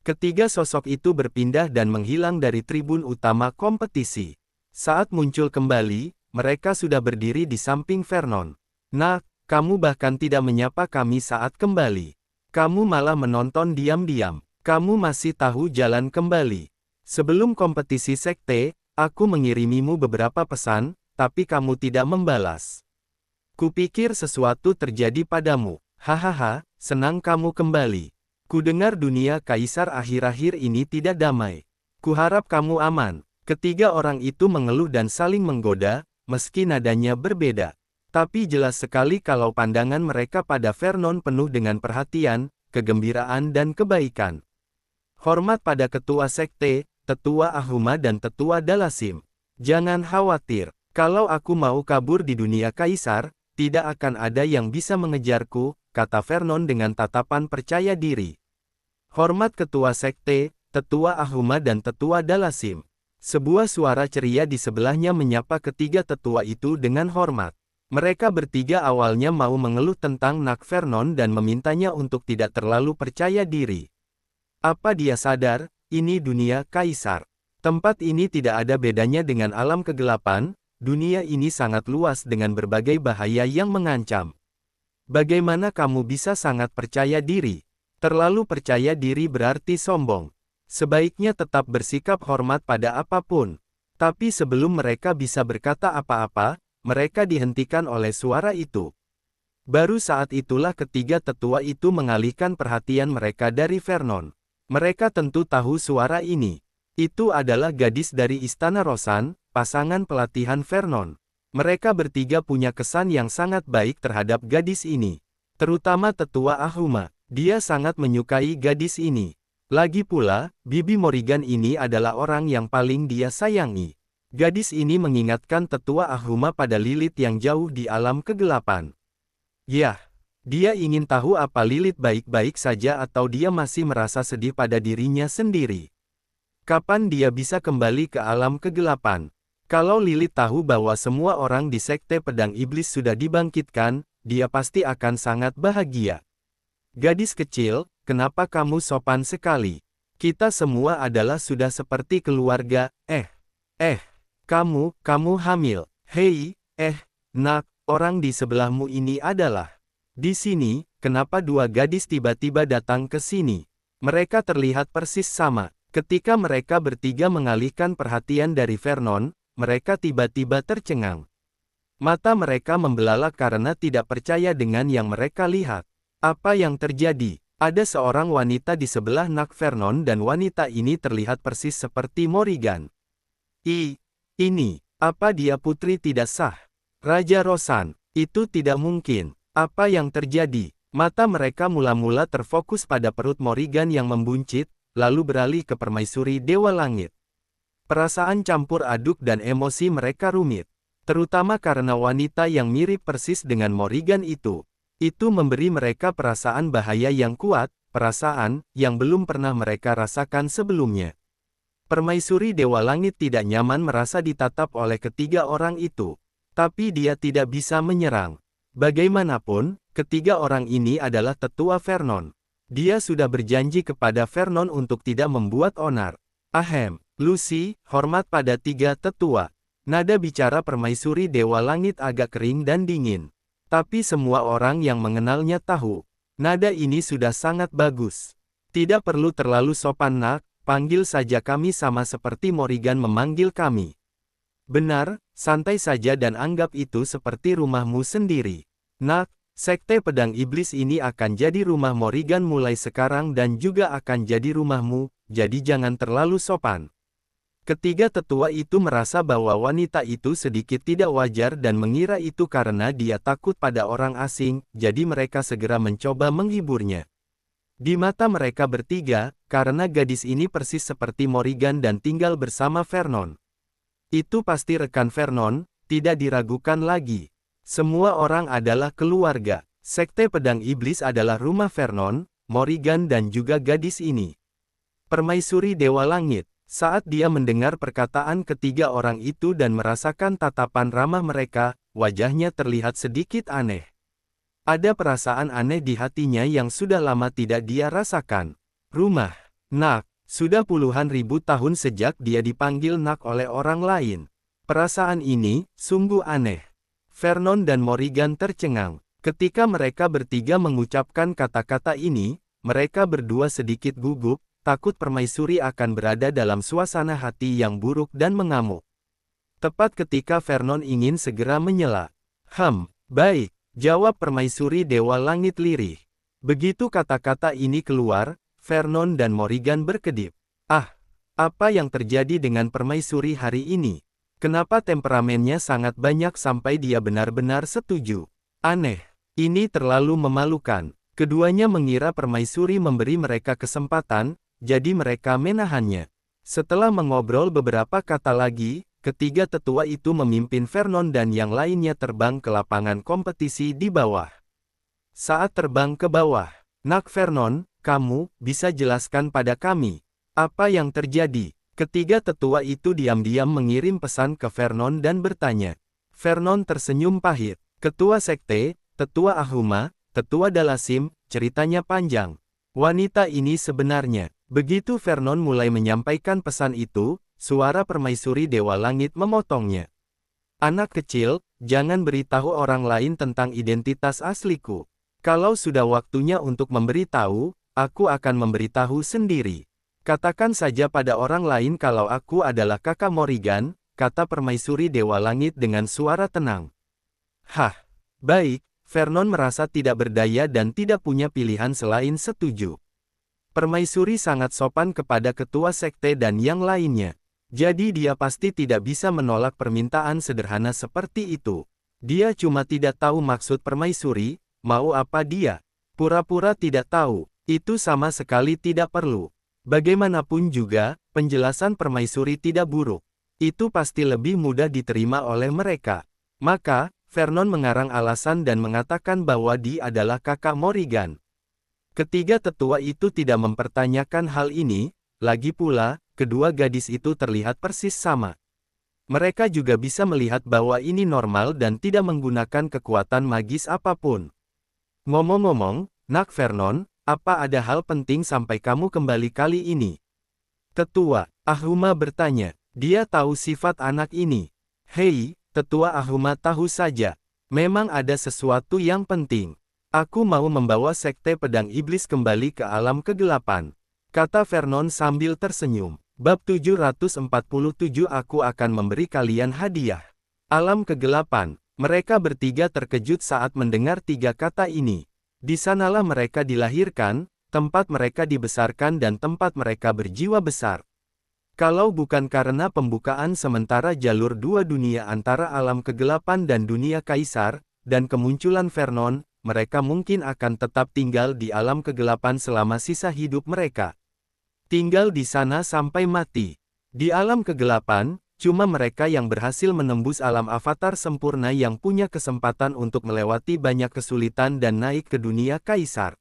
Ketiga sosok itu berpindah dan menghilang dari tribun utama kompetisi. Saat muncul kembali, mereka sudah berdiri di samping Vernon. Nah, kamu bahkan tidak menyapa kami saat kembali. Kamu malah menonton diam-diam. Kamu masih tahu jalan kembali. Sebelum kompetisi sekte, aku mengirimimu beberapa pesan, tapi kamu tidak membalas. Kupikir sesuatu terjadi padamu. Hahaha, senang kamu kembali. Kudengar dunia kaisar akhir-akhir ini tidak damai. Kuharap kamu aman. Ketiga orang itu mengeluh dan saling menggoda, meski nadanya berbeda. Tapi jelas sekali kalau pandangan mereka pada Vernon penuh dengan perhatian, kegembiraan dan kebaikan. Hormat pada ketua sekte, tetua Ahuma dan tetua Dalasim. Jangan khawatir, kalau aku mau kabur di dunia kaisar, tidak akan ada yang bisa mengejarku, kata Vernon dengan tatapan percaya diri. Hormat ketua sekte, tetua Ahuma dan tetua Dalasim. Sebuah suara ceria di sebelahnya menyapa ketiga tetua itu dengan hormat. Mereka bertiga awalnya mau mengeluh tentang Nak Vernon dan memintanya untuk tidak terlalu percaya diri. Apa dia sadar, ini dunia kaisar. Tempat ini tidak ada bedanya dengan alam kegelapan, dunia ini sangat luas dengan berbagai bahaya yang mengancam. Bagaimana kamu bisa sangat percaya diri? Terlalu percaya diri berarti sombong. Sebaiknya tetap bersikap hormat pada apapun. Tapi sebelum mereka bisa berkata apa-apa, mereka dihentikan oleh suara itu. Baru saat itulah ketiga tetua itu mengalihkan perhatian mereka dari Vernon. Mereka tentu tahu suara ini. Itu adalah gadis dari Istana Rosan, pasangan pelatihan Vernon. Mereka bertiga punya kesan yang sangat baik terhadap gadis ini. Terutama tetua Ahuma. Dia sangat menyukai gadis ini. Lagi pula, Bibi Morrigan ini adalah orang yang paling dia sayangi. Gadis ini mengingatkan tetua Ahuma pada Lilith yang jauh di alam kegelapan. Yah, dia ingin tahu apa Lilith baik-baik saja atau dia masih merasa sedih pada dirinya sendiri. Kapan dia bisa kembali ke alam kegelapan? Kalau Lilith tahu bahwa semua orang di Sekte Pedang Iblis sudah dibangkitkan, dia pasti akan sangat bahagia. Gadis kecil, kenapa kamu sopan sekali? Kita semua adalah sudah seperti keluarga. Kamu hamil. Hei, nak, orang di sebelahmu ini adalah. Di sini, kenapa dua gadis tiba-tiba datang ke sini? Mereka terlihat persis sama. Ketika mereka bertiga mengalihkan perhatian dari Vernon, mereka tiba-tiba tercengang. Mata mereka membelalak karena tidak percaya dengan yang mereka lihat. Apa yang terjadi? Ada seorang wanita di sebelah Nak Vernon dan wanita ini terlihat persis seperti Morrigan. Ini, apa dia putri tidak sah? Raja Rosan, itu tidak mungkin. Apa yang terjadi? Mata mereka mula-mula terfokus pada perut Morrigan yang membuncit, lalu beralih ke permaisuri Dewa Langit. Perasaan campur aduk dan emosi mereka rumit. Terutama karena wanita yang mirip persis dengan Morrigan itu. Itu memberi mereka perasaan bahaya yang kuat, perasaan yang belum pernah mereka rasakan sebelumnya. Permaisuri Dewa Langit tidak nyaman merasa ditatap oleh ketiga orang itu. Tapi dia tidak bisa menyerang. Bagaimanapun, ketiga orang ini adalah tetua Vernon. Dia sudah berjanji kepada Vernon untuk tidak membuat onar. Lucy, hormat pada tiga tetua. Nada bicara permaisuri Dewa Langit agak kering dan dingin. Tapi semua orang yang mengenalnya tahu, nada ini sudah sangat bagus. Tidak perlu terlalu sopan nak, panggil saja kami sama seperti Morrigan memanggil kami. Benar, santai saja dan anggap itu seperti rumahmu sendiri. Nak, Sekte Pedang Iblis ini akan jadi rumah Morrigan mulai sekarang dan juga akan jadi rumahmu, jadi jangan terlalu sopan. Ketiga tetua itu merasa bahwa wanita itu sedikit tidak wajar dan mengira itu karena dia takut pada orang asing, jadi mereka segera mencoba menghiburnya. Di mata mereka bertiga, karena gadis ini persis seperti Morrigan dan tinggal bersama Vernon. Itu pasti rekan Vernon, tidak diragukan lagi. Semua orang adalah keluarga. Sekte Pedang Iblis adalah rumah Vernon, Morrigan dan juga gadis ini. Permaisuri Dewa Langit. Saat dia mendengar perkataan ketiga orang itu dan merasakan tatapan ramah mereka, wajahnya terlihat sedikit aneh. Ada perasaan aneh di hatinya yang sudah lama tidak dia rasakan. Rumah. Nak, sudah puluhan ribu tahun sejak dia dipanggil Nak oleh orang lain. Perasaan ini, sungguh aneh. Vernon dan Morrigan tercengang. Ketika mereka bertiga mengucapkan kata-kata ini, mereka berdua sedikit gugup, takut permaisuri akan berada dalam suasana hati yang buruk dan mengamuk. Tepat ketika Vernon ingin segera menyela. Baik, jawab permaisuri Dewa Langit lirih. Begitu kata-kata ini keluar, Vernon dan Morrigan berkedip. Apa yang terjadi dengan permaisuri hari ini? Kenapa temperamennya sangat banyak sampai dia benar-benar setuju? Aneh. Ini terlalu memalukan. Keduanya mengira permaisuri memberi mereka kesempatan, jadi mereka menahannya. Setelah mengobrol beberapa kata lagi, ketiga tetua itu memimpin Vernon dan yang lainnya terbang ke lapangan kompetisi di bawah. Saat terbang ke bawah, Nak Vernon, kamu bisa jelaskan pada kami apa yang terjadi? Ketiga tetua itu diam-diam mengirim pesan ke Vernon dan bertanya. Vernon tersenyum pahit. Ketua sekte, Tetua Ahuma, Tetua Dalasim, ceritanya panjang. Wanita ini sebenarnya. Begitu Vernon mulai menyampaikan pesan itu, suara permaisuri Dewa Langit memotongnya. Anak kecil, jangan beritahu orang lain tentang identitas asliku. Kalau sudah waktunya untuk memberitahu, aku akan memberitahu sendiri. Katakan saja pada orang lain kalau aku adalah kakak Morrigan, kata permaisuri Dewa Langit dengan suara tenang. Baik. Vernon merasa tidak berdaya dan tidak punya pilihan selain setuju. Permaisuri sangat sopan kepada ketua sekte dan yang lainnya. Jadi dia pasti tidak bisa menolak permintaan sederhana seperti itu. Dia cuma tidak tahu maksud permaisuri, mau apa dia. Pura-pura tidak tahu, itu sama sekali tidak perlu. Bagaimanapun juga, penjelasan permaisuri tidak buruk. Itu pasti lebih mudah diterima oleh mereka. Maka, Vernon mengarang alasan dan mengatakan bahwa dia adalah kakak Morrigan. Ketiga tetua itu tidak mempertanyakan hal ini, lagi pula, kedua gadis itu terlihat persis sama. Mereka juga bisa melihat bahwa ini normal dan tidak menggunakan kekuatan magis apapun. Ngomong-ngomong, Nak Vernon, apa ada hal penting sampai kamu kembali kali ini? Tetua Ahuma bertanya, dia tahu sifat anak ini. Hei, Tetua Ahuma tahu saja. Memang ada sesuatu yang penting. Aku mau membawa sekte pedang iblis kembali ke alam kegelapan. Kata Vernon sambil tersenyum. Bab 747 Aku akan memberi kalian hadiah. Alam kegelapan. Mereka bertiga terkejut saat mendengar tiga kata ini. Di sanalah mereka dilahirkan, tempat mereka dibesarkan dan tempat mereka berjiwa besar. Kalau bukan karena pembukaan sementara jalur dua dunia antara alam kegelapan dan dunia kaisar, dan kemunculan Vernon, mereka mungkin akan tetap tinggal di alam kegelapan selama sisa hidup mereka. Tinggal di sana sampai mati. Di alam kegelapan, cuma mereka yang berhasil menembus alam avatar sempurna yang punya kesempatan untuk melewati banyak kesulitan dan naik ke dunia kaisar.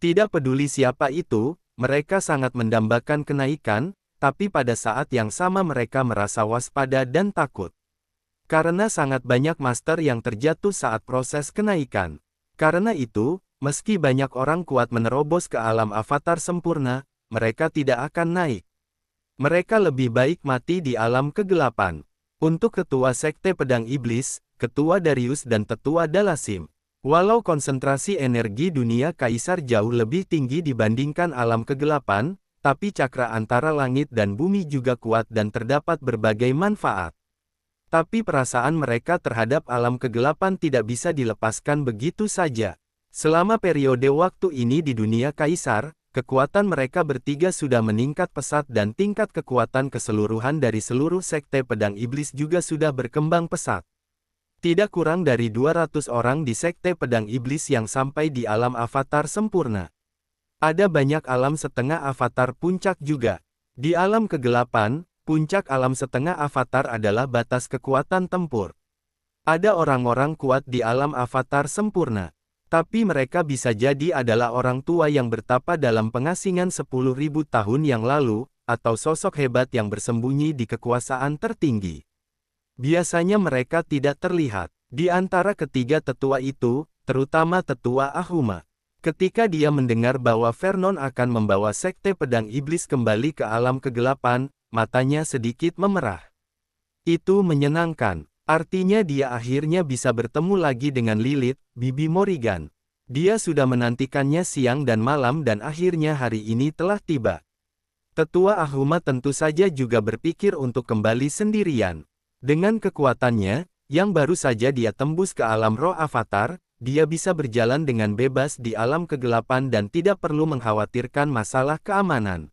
Tidak peduli siapa itu, mereka sangat mendambakan kenaikan, tapi pada saat yang sama mereka merasa waspada dan takut. Karena sangat banyak master yang terjatuh saat proses kenaikan. Karena itu, meski banyak orang kuat menerobos ke alam avatar sempurna, mereka tidak akan naik. Mereka lebih baik mati di alam kegelapan. Untuk ketua sekte pedang iblis, ketua Darius dan tetua Dalasim. Walau konsentrasi energi dunia kaisar jauh lebih tinggi dibandingkan alam kegelapan, tapi cakra antara langit dan bumi juga kuat dan terdapat berbagai manfaat. Tapi perasaan mereka terhadap alam kegelapan tidak bisa dilepaskan begitu saja. Selama periode waktu ini di dunia kaisar, kekuatan mereka bertiga sudah meningkat pesat dan tingkat kekuatan keseluruhan dari seluruh sekte pedang iblis juga sudah berkembang pesat. Tidak kurang dari 200 orang di sekte pedang iblis yang sampai di alam avatar sempurna. Ada banyak alam setengah avatar puncak juga. Di alam kegelapan, puncak alam setengah avatar adalah batas kekuatan tempur. Ada orang-orang kuat di alam avatar sempurna. Tapi mereka bisa jadi adalah orang tua yang bertapa dalam pengasingan 10.000 tahun yang lalu, atau sosok hebat yang bersembunyi di kekuasaan tertinggi. Biasanya mereka tidak terlihat. Di antara ketiga tetua itu, terutama tetua Ahuma. Ketika dia mendengar bahwa Vernon akan membawa Sekte Pedang Iblis kembali ke alam kegelapan, matanya sedikit memerah. Itu menyenangkan. Artinya dia akhirnya bisa bertemu lagi dengan Lilith, Bibi Morrigan. Dia sudah menantikannya siang dan malam dan akhirnya hari ini telah tiba. Tetua Ahuma tentu saja juga berpikir untuk kembali sendirian. Dengan kekuatannya, yang baru saja dia tembus ke alam roh avatar, dia bisa berjalan dengan bebas di alam kegelapan dan tidak perlu mengkhawatirkan masalah keamanan.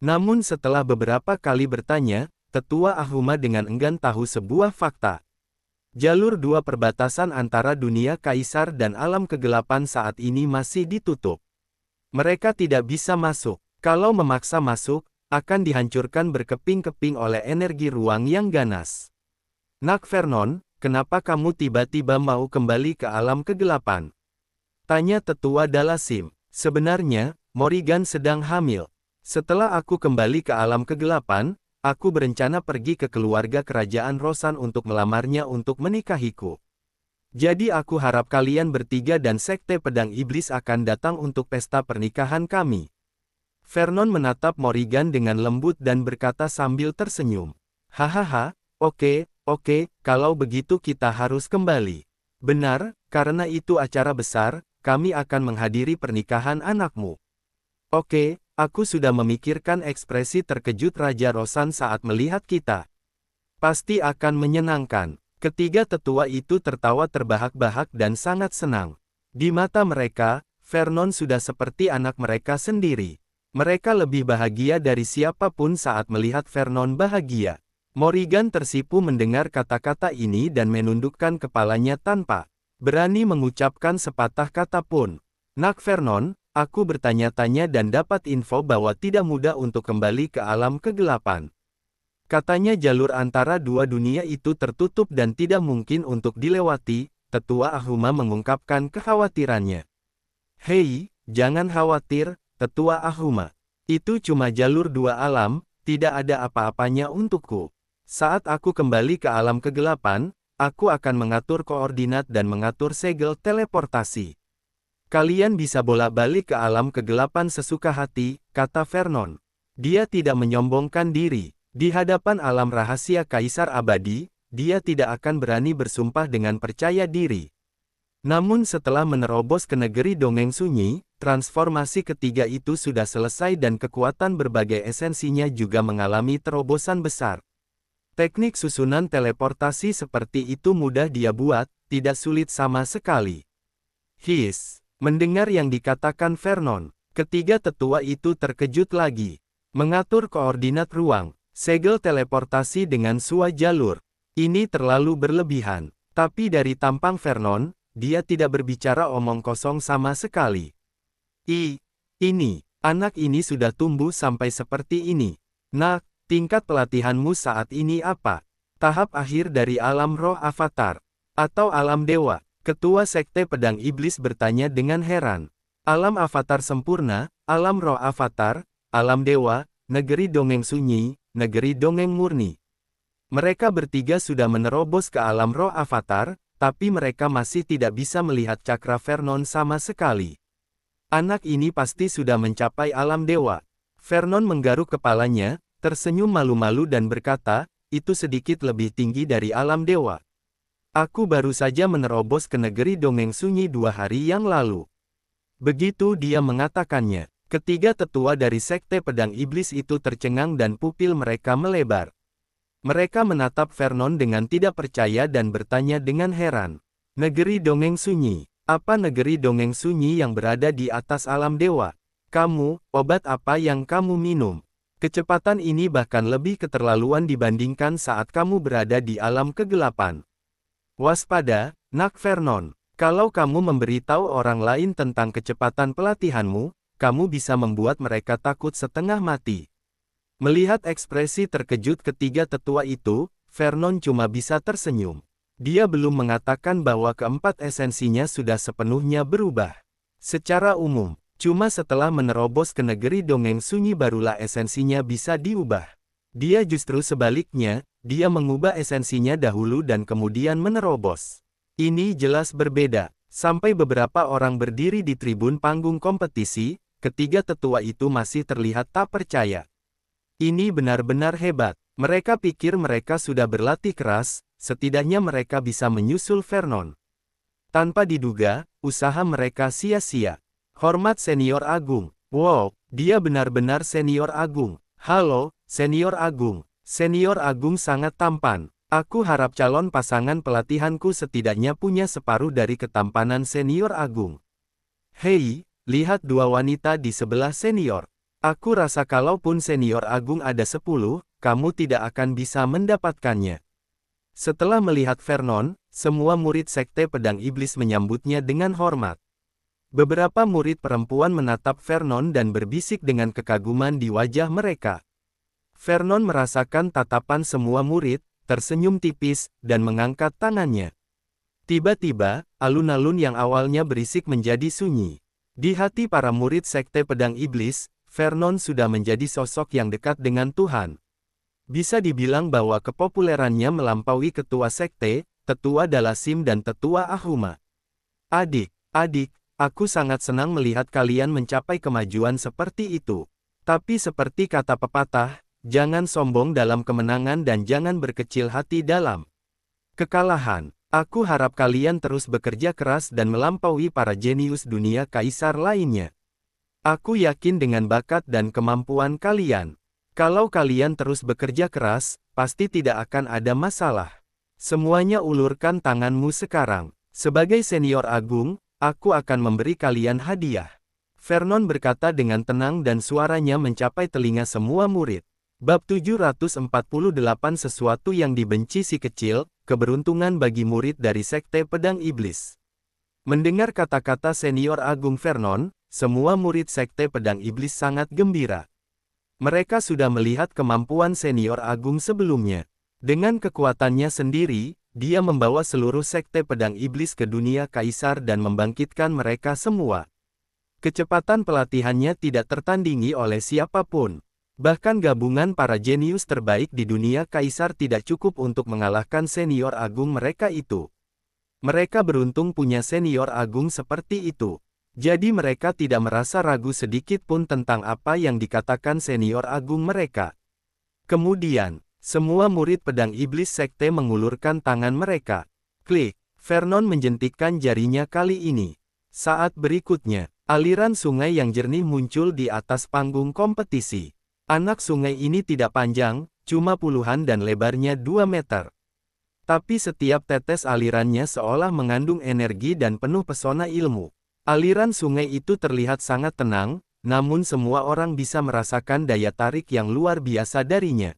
Namun setelah beberapa kali bertanya, Tetua Ahuma dengan enggan tahu sebuah fakta. Jalur dua perbatasan antara dunia kaisar dan alam kegelapan saat ini masih ditutup. Mereka tidak bisa masuk. Kalau memaksa masuk, akan dihancurkan berkeping-keping oleh energi ruang yang ganas. Nak Vernon, kenapa kamu tiba-tiba mau kembali ke alam kegelapan? Tanya Tetua Dalasim. Sebenarnya, Morrigan sedang hamil. Setelah aku kembali ke alam kegelapan, aku berencana pergi ke keluarga kerajaan Rosan untuk melamarnya untuk menikahiku. Jadi aku harap kalian bertiga dan Sekte Pedang Iblis akan datang untuk pesta pernikahan kami. Vernon menatap Morrigan dengan lembut dan berkata sambil tersenyum. Hahaha, oke, kalau begitu kita harus kembali. Benar, karena itu acara besar, kami akan menghadiri pernikahan anakmu. Oke, aku sudah memikirkan ekspresi terkejut Raja Rosan saat melihat kita. Pasti akan menyenangkan. Ketiga tetua itu tertawa terbahak-bahak dan sangat senang. Di mata mereka, Vernon sudah seperti anak mereka sendiri. Mereka lebih bahagia dari siapapun saat melihat Vernon bahagia. Morrigan tersipu mendengar kata-kata ini dan menundukkan kepalanya tanpa berani mengucapkan sepatah kata pun. Nak Vernon, aku bertanya-tanya dan dapat info bahwa tidak mudah untuk kembali ke alam kegelapan. Katanya jalur antara dua dunia itu tertutup dan tidak mungkin untuk dilewati. Tetua Ahuma mengungkapkan kekhawatirannya. Hei, jangan khawatir, Tetua Ahuma. Itu cuma jalur dua alam, tidak ada apa-apanya untukku. Saat aku kembali ke alam kegelapan, aku akan mengatur koordinat dan mengatur segel teleportasi. Kalian bisa bolak-balik ke alam kegelapan sesuka hati, kata Vernon. Dia tidak menyombongkan diri. Di hadapan alam rahasia Kaisar Abadi, dia tidak akan berani bersumpah dengan percaya diri. Namun setelah menerobos ke negeri dongeng sunyi, transformasi ketiga itu sudah selesai dan kekuatan berbagai esensinya juga mengalami terobosan besar. Teknik susunan teleportasi seperti itu mudah dia buat, tidak sulit sama sekali. Mendengar yang dikatakan Vernon, ketiga tetua itu terkejut lagi. Mengatur koordinat ruang, segel teleportasi dengan suai jalur. Ini terlalu berlebihan. Tapi dari tampang Vernon, dia tidak berbicara omong kosong sama sekali. Anak ini sudah tumbuh sampai seperti ini. Nak, tingkat pelatihanmu saat ini apa? Tahap akhir dari alam roh avatar. Atau alam dewa? Ketua Sekte Pedang Iblis bertanya dengan heran. Alam avatar sempurna, alam roh avatar, alam dewa, negeri dongeng sunyi, negeri dongeng murni. Mereka bertiga sudah menerobos ke alam roh avatar, tapi mereka masih tidak bisa melihat cakra Vernon sama sekali. Anak ini pasti sudah mencapai alam dewa. Vernon menggaruk kepalanya, tersenyum malu-malu dan berkata, itu sedikit lebih tinggi dari alam dewa. Aku baru saja menerobos ke negeri dongeng sunyi 2 hari yang lalu. Begitu dia mengatakannya, ketiga tetua dari Sekte Pedang Iblis itu tercengang dan pupil mereka melebar. Mereka menatap Vernon dengan tidak percaya dan bertanya dengan heran. Negeri dongeng sunyi, apa negeri dongeng sunyi yang berada di atas alam dewa? Kamu, obat apa yang kamu minum? Kecepatan ini bahkan lebih keterlaluan dibandingkan saat kamu berada di alam kegelapan. Waspada, Nak Vernon. Kalau kamu memberitahu orang lain tentang kecepatan pelatihanmu, kamu bisa membuat mereka takut setengah mati. Melihat ekspresi terkejut ketiga tetua itu, Vernon cuma bisa tersenyum. Dia belum mengatakan bahwa keempat esensinya sudah sepenuhnya berubah. Secara umum, cuma setelah menerobos ke negeri dongeng sunyi barulah esensinya bisa diubah. Dia justru sebaliknya, dia mengubah esensinya dahulu dan kemudian menerobos. Ini jelas berbeda. Sampai beberapa orang berdiri di tribun panggung kompetisi, ketiga tetua itu masih terlihat tak percaya. Ini benar-benar hebat. Mereka pikir mereka sudah berlatih keras, setidaknya mereka bisa menyusul Vernon. Tanpa diduga, usaha mereka sia-sia. Hormat senior agung. Wow, dia benar-benar senior agung. Halo, senior agung. Senior agung sangat tampan. Aku harap calon pasangan pelatihanku setidaknya punya separuh dari ketampanan senior agung. Hei, lihat dua wanita di sebelah senior. Aku rasa kalaupun senior agung ada 10, kamu tidak akan bisa mendapatkannya. Setelah melihat Vernon, semua murid Sekte Pedang Iblis menyambutnya dengan hormat. Beberapa murid perempuan menatap Vernon dan berbisik dengan kekaguman di wajah mereka. Vernon merasakan tatapan semua murid, tersenyum tipis, dan mengangkat tangannya. Tiba-tiba, alun-alun yang awalnya berisik menjadi sunyi. Di hati para murid Sekte Pedang Iblis, Vernon sudah menjadi sosok yang dekat dengan Tuhan. Bisa dibilang bahwa kepopulerannya melampaui ketua sekte, tetua Dalasim dan tetua Ahuma. Adik, aku sangat senang melihat kalian mencapai kemajuan seperti itu. Tapi seperti kata pepatah, jangan sombong dalam kemenangan dan jangan berkecil hati dalam kekalahan. Aku harap kalian terus bekerja keras dan melampaui para jenius dunia kaisar lainnya. Aku yakin dengan bakat dan kemampuan kalian. Kalau kalian terus bekerja keras, pasti tidak akan ada masalah. Semuanya ulurkan tanganmu sekarang. Sebagai senior agung, aku akan memberi kalian hadiah. Vernon berkata dengan tenang dan suaranya mencapai telinga semua murid. Bab 748 Sesuatu yang dibenci si kecil, keberuntungan bagi murid dari Sekte Pedang Iblis. Mendengar kata-kata senior agung Vernon, semua murid Sekte Pedang Iblis sangat gembira. Mereka sudah melihat kemampuan senior agung sebelumnya. Dengan kekuatannya sendiri, dia membawa seluruh Sekte Pedang Iblis ke dunia kaisar dan membangkitkan mereka semua. Kecepatan pelatihannya tidak tertandingi oleh siapapun. Bahkan gabungan para jenius terbaik di dunia kaisar tidak cukup untuk mengalahkan senior agung mereka itu. Mereka beruntung punya senior agung seperti itu. Jadi mereka tidak merasa ragu sedikit pun tentang apa yang dikatakan senior agung mereka. Kemudian, semua murid pedang iblis sekte mengulurkan tangan mereka. Klik, Vernon menjentikkan jarinya kali ini. Saat berikutnya, aliran sungai yang jernih muncul di atas panggung kompetisi. Anak sungai ini tidak panjang, cuma puluhan dan lebarnya 2 meter. Tapi setiap tetes alirannya seolah mengandung energi dan penuh pesona ilmu. Aliran sungai itu terlihat sangat tenang, namun semua orang bisa merasakan daya tarik yang luar biasa darinya.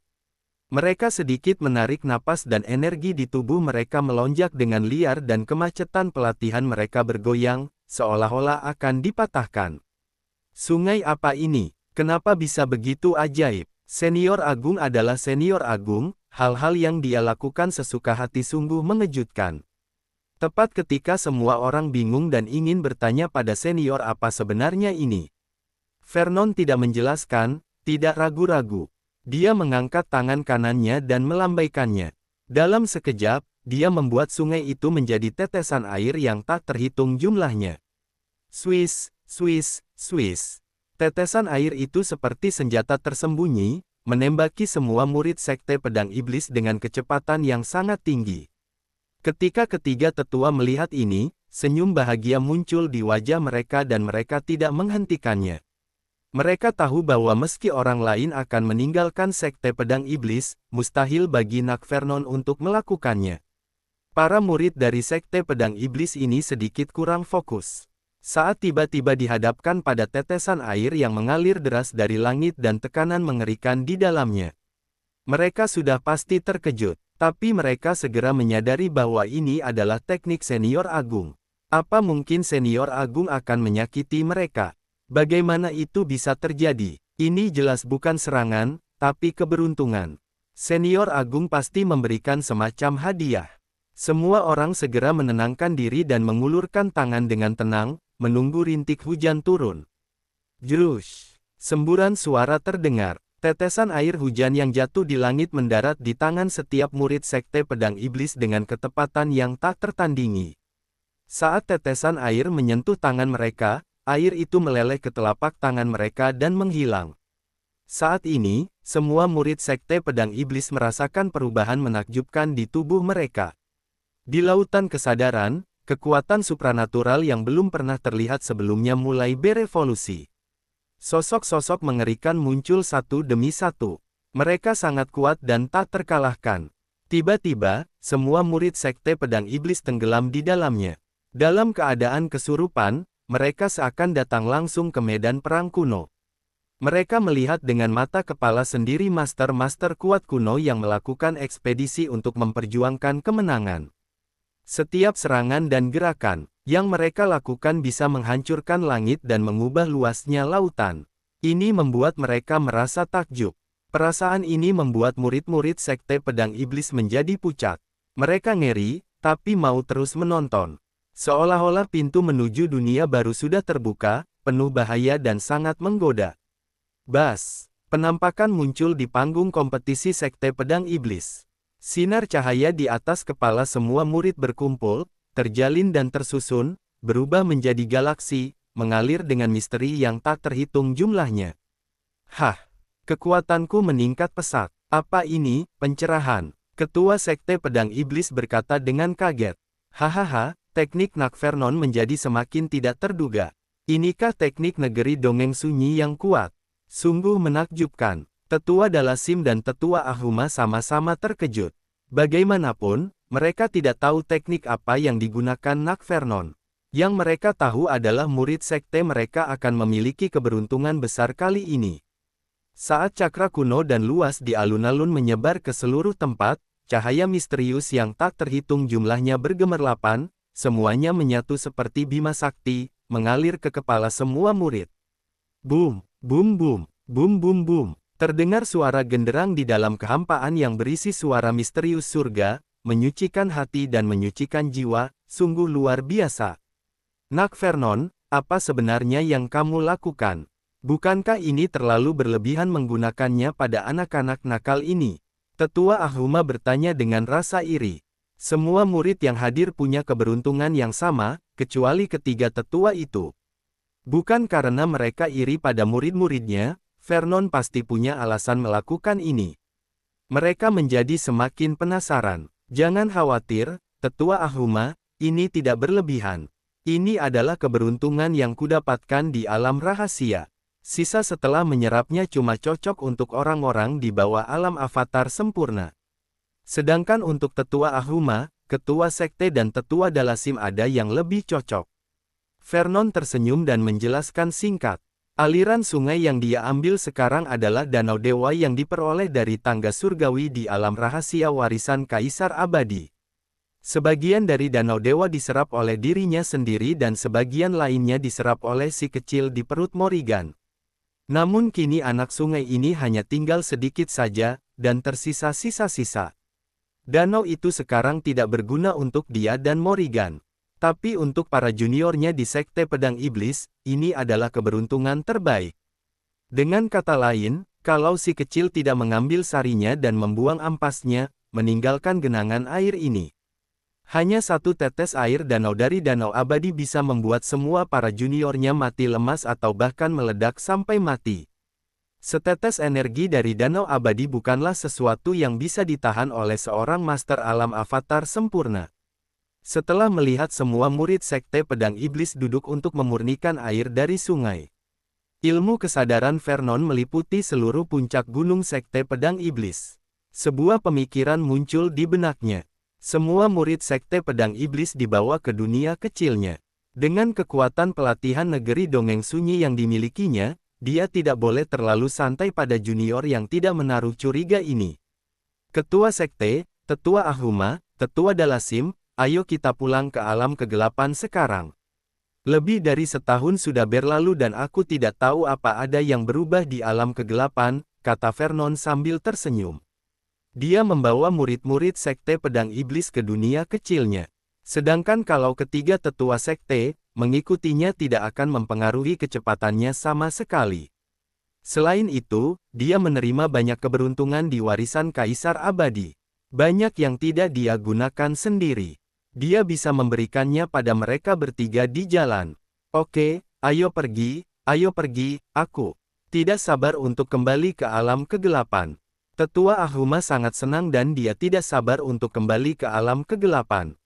Mereka sedikit menarik napas dan energi di tubuh mereka melonjak dengan liar dan kemacetan pelatihan mereka bergoyang, seolah-olah akan dipatahkan. Sungai apa ini? Kenapa bisa begitu ajaib? Senior agung adalah senior agung, hal-hal yang dia lakukan sesuka hati sungguh mengejutkan. Tepat ketika semua orang bingung dan ingin bertanya pada senior apa sebenarnya ini. Vernon tidak menjelaskan, tidak ragu-ragu. Dia mengangkat tangan kanannya dan melambaikannya. Dalam sekejap, dia membuat sungai itu menjadi tetesan air yang tak terhitung jumlahnya. Swish, swish, swish. Tetesan air itu seperti senjata tersembunyi, menembaki semua murid Sekte Pedang Iblis dengan kecepatan yang sangat tinggi. Ketika ketiga tetua melihat ini, senyum bahagia muncul di wajah mereka dan mereka tidak menghentikannya. Mereka tahu bahwa meski orang lain akan meninggalkan Sekte Pedang Iblis, mustahil bagi Nak Vernon untuk melakukannya. Para murid dari Sekte Pedang Iblis ini sedikit kurang fokus. Saat tiba-tiba dihadapkan pada tetesan air yang mengalir deras dari langit dan tekanan mengerikan di dalamnya. Mereka sudah pasti terkejut, tapi mereka segera menyadari bahwa ini adalah teknik senior agung. Apa mungkin senior agung akan menyakiti mereka? Bagaimana itu bisa terjadi? Ini jelas bukan serangan, tapi keberuntungan. Senior agung pasti memberikan semacam hadiah. Semua orang segera menenangkan diri dan mengulurkan tangan dengan tenang, menunggu rintik hujan turun. Jerush! Semburan suara terdengar. Tetesan air hujan yang jatuh di langit mendarat di tangan setiap murid Sekte Pedang Iblis dengan ketepatan yang tak tertandingi. Saat tetesan air menyentuh tangan mereka, air itu meleleh ke telapak tangan mereka dan menghilang. Saat ini, semua murid Sekte Pedang Iblis merasakan perubahan menakjubkan di tubuh mereka. Di lautan kesadaran, kekuatan supranatural yang belum pernah terlihat sebelumnya mulai berevolusi. Sosok-sosok mengerikan muncul satu demi satu. Mereka sangat kuat dan tak terkalahkan. Tiba-tiba, semua murid Sekte Pedang Iblis tenggelam di dalamnya. Dalam keadaan kesurupan, mereka seakan datang langsung ke medan perang kuno. Mereka melihat dengan mata kepala sendiri master-master kuat kuno yang melakukan ekspedisi untuk memperjuangkan kemenangan. Setiap serangan dan gerakan yang mereka lakukan bisa menghancurkan langit dan mengubah luasnya lautan. Ini membuat mereka merasa takjub. Perasaan ini membuat murid-murid Sekte Pedang Iblis menjadi pucat. Mereka ngeri, tapi mau terus menonton. Seolah-olah pintu menuju dunia baru sudah terbuka, penuh bahaya dan sangat menggoda. Bas! Penampakan muncul di panggung kompetisi Sekte Pedang Iblis. Sinar cahaya di atas kepala semua murid berkumpul, terjalin dan tersusun, berubah menjadi galaksi, mengalir dengan misteri yang tak terhitung jumlahnya. Hah! Kekuatanku meningkat pesat. Apa ini, pencerahan? Ketua Sekte Pedang Iblis berkata dengan kaget. Hahaha, teknik Nakvernon menjadi semakin tidak terduga. Inikah teknik negeri dongeng sunyi yang kuat? Sungguh menakjubkan. Tetua Dalasim dan Tetua Ahuma sama-sama terkejut. Bagaimanapun, mereka tidak tahu teknik apa yang digunakan Nakvernon. Yang mereka tahu adalah murid sekte mereka akan memiliki keberuntungan besar kali ini. Saat cakra kuno dan luas di alun-alun menyebar ke seluruh tempat, cahaya misterius yang tak terhitung jumlahnya bergemerlapan, semuanya menyatu seperti bima sakti, mengalir ke kepala semua murid. Boom, boom boom, boom boom boom. Terdengar suara genderang di dalam kehampaan yang berisi suara misterius surga, menyucikan hati dan menyucikan jiwa, sungguh luar biasa. Nakvernon, apa sebenarnya yang kamu lakukan? Bukankah ini terlalu berlebihan menggunakannya pada anak-anak nakal ini? Tetua Ahuma bertanya dengan rasa iri. Semua murid yang hadir punya keberuntungan yang sama, kecuali ketiga tetua itu. Bukan karena mereka iri pada murid-muridnya, Vernon pasti punya alasan melakukan ini. Mereka menjadi semakin penasaran. Jangan khawatir, Tetua Ahuma, ini tidak berlebihan. Ini adalah keberuntungan yang kudapatkan di alam rahasia. Sisa setelah menyerapnya cuma cocok untuk orang-orang di bawah alam avatar sempurna. Sedangkan untuk Tetua Ahuma, Ketua Sekte dan Tetua Dalasim ada yang lebih cocok. Vernon tersenyum dan menjelaskan singkat. Aliran sungai yang dia ambil sekarang adalah danau dewa yang diperoleh dari tangga surgawi di alam rahasia warisan Kaisar Abadi. Sebagian dari danau dewa diserap oleh dirinya sendiri dan sebagian lainnya diserap oleh si kecil di perut Morrigan. Namun kini anak sungai ini hanya tinggal sedikit saja, dan tersisa sisa-sisa. Danau itu sekarang tidak berguna untuk dia dan Morrigan. Tapi untuk para juniornya di Sekte Pedang Iblis, ini adalah keberuntungan terbaik. Dengan kata lain, kalau si kecil tidak mengambil sarinya dan membuang ampasnya, meninggalkan genangan air ini. Hanya satu tetes air danau dari danau abadi bisa membuat semua para juniornya mati lemas atau bahkan meledak sampai mati. Setetes energi dari danau abadi bukanlah sesuatu yang bisa ditahan oleh seorang master alam avatar sempurna. Setelah melihat semua murid Sekte Pedang Iblis duduk untuk memurnikan air dari sungai. Ilmu kesadaran Vernon meliputi seluruh puncak gunung Sekte Pedang Iblis. Sebuah pemikiran muncul di benaknya. Semua murid Sekte Pedang Iblis dibawa ke dunia kecilnya. Dengan kekuatan pelatihan negeri dongeng sunyi yang dimilikinya, dia tidak boleh terlalu santai pada junior yang tidak menaruh curiga ini. Ketua Sekte, Tetua Ahuma, Tetua Dalasim, ayo kita pulang ke alam kegelapan sekarang. Lebih dari setahun sudah berlalu dan aku tidak tahu apa ada yang berubah di alam kegelapan, kata Vernon sambil tersenyum. Dia membawa murid-murid Sekte Pedang Iblis ke dunia kecilnya. Sedangkan kalau ketiga tetua sekte, mengikutinya tidak akan mempengaruhi kecepatannya sama sekali. Selain itu, dia menerima banyak keberuntungan di warisan Kaisar Abadi. Banyak yang tidak dia gunakan sendiri. Dia bisa memberikannya pada mereka bertiga di jalan. Oke, ayo pergi, aku. Tidak sabar untuk kembali ke alam kegelapan. Tetua Ahuma sangat senang dan dia tidak sabar untuk kembali ke alam kegelapan.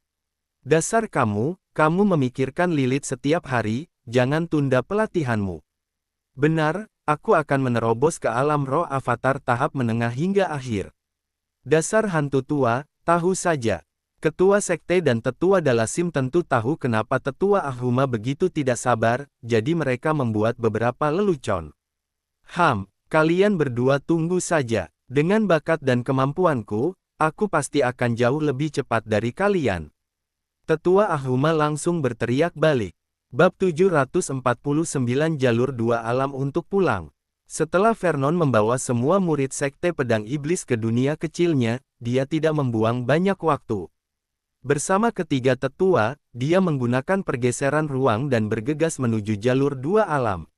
Dasar kamu memikirkan Lilith setiap hari, jangan tunda pelatihanmu. Benar, aku akan menerobos ke alam roh avatar tahap menengah hingga akhir. Dasar hantu tua, tahu saja. Ketua Sekte dan Tetua Dalasim tentu tahu kenapa Tetua Ahuma begitu tidak sabar, jadi mereka membuat beberapa lelucon. Kalian berdua tunggu saja. Dengan bakat dan kemampuanku, aku pasti akan jauh lebih cepat dari kalian. Tetua Ahuma langsung berteriak balik. Bab 749 Jalur Dua Alam untuk Pulang. Setelah Vernon membawa semua murid Sekte Pedang Iblis ke dunia kecilnya, dia tidak membuang banyak waktu. Bersama ketiga tetua, dia menggunakan pergeseran ruang dan bergegas menuju jalur dua alam.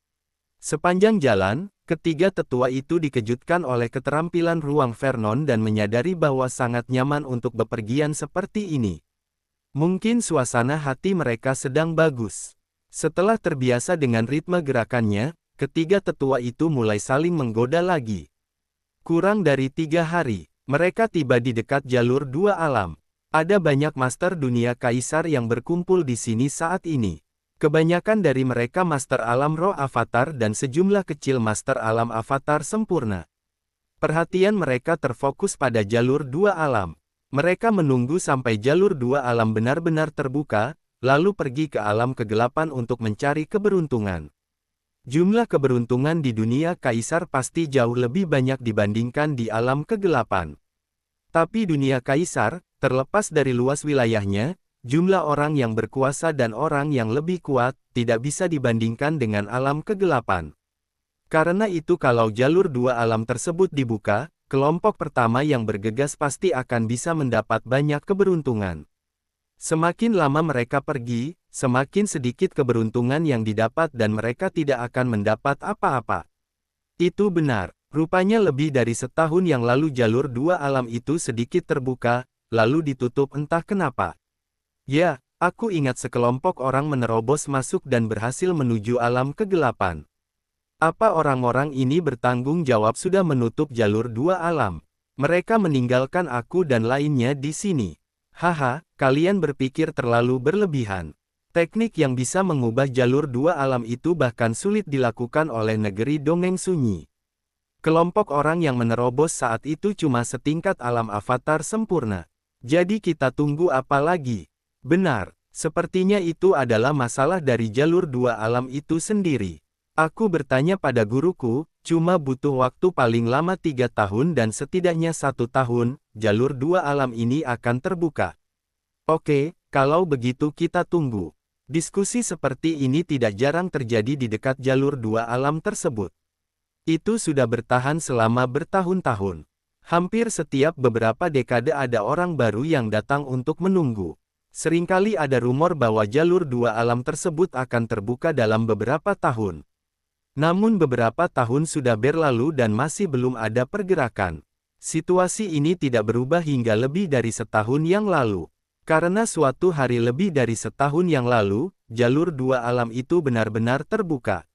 Sepanjang jalan, ketiga tetua itu dikejutkan oleh keterampilan ruang Vernon dan menyadari bahwa sangat nyaman untuk bepergian seperti ini. Mungkin suasana hati mereka sedang bagus. Setelah terbiasa dengan ritme gerakannya, ketiga tetua itu mulai saling menggoda lagi. Kurang dari 3 hari, mereka tiba di dekat jalur dua alam. Ada banyak master dunia kaisar yang berkumpul di sini saat ini. Kebanyakan dari mereka master alam roh avatar dan sejumlah kecil master alam avatar sempurna. Perhatian mereka terfokus pada jalur dua alam. Mereka menunggu sampai jalur dua alam benar-benar terbuka, lalu pergi ke alam kegelapan untuk mencari keberuntungan. Jumlah keberuntungan di dunia kaisar pasti jauh lebih banyak dibandingkan di alam kegelapan. Tapi dunia kaisar, terlepas dari luas wilayahnya, jumlah orang yang berkuasa dan orang yang lebih kuat, tidak bisa dibandingkan dengan alam kegelapan. Karena itu kalau jalur dua alam tersebut dibuka, kelompok pertama yang bergegas pasti akan bisa mendapat banyak keberuntungan. Semakin lama mereka pergi, semakin sedikit keberuntungan yang didapat dan mereka tidak akan mendapat apa-apa. Itu benar, rupanya lebih dari setahun yang lalu jalur dua alam itu sedikit terbuka, lalu ditutup entah kenapa. Ya, aku ingat sekelompok orang menerobos masuk dan berhasil menuju alam kegelapan. Apa orang-orang ini bertanggung jawab sudah menutup jalur dua alam? Mereka meninggalkan aku dan lainnya di sini. Haha, kalian berpikir terlalu berlebihan. Teknik yang bisa mengubah jalur dua alam itu bahkan sulit dilakukan oleh negeri dongeng sunyi. Kelompok orang yang menerobos saat itu cuma setingkat alam avatar sempurna. Jadi kita tunggu apa lagi? Benar, sepertinya itu adalah masalah dari jalur dua alam itu sendiri. Aku bertanya pada guruku, cuma butuh waktu paling lama 3 tahun dan setidaknya 1 tahun, jalur dua alam ini akan terbuka. Oke, kalau begitu kita tunggu. Diskusi seperti ini tidak jarang terjadi di dekat jalur dua alam tersebut. Itu sudah bertahan selama bertahun-tahun. Hampir setiap beberapa dekade ada orang baru yang datang untuk menunggu. Seringkali ada rumor bahwa jalur dua alam tersebut akan terbuka dalam beberapa tahun. Namun beberapa tahun sudah berlalu dan masih belum ada pergerakan. Situasi ini tidak berubah hingga lebih dari setahun yang lalu. Karena suatu hari lebih dari setahun yang lalu, jalur dua alam itu benar-benar terbuka.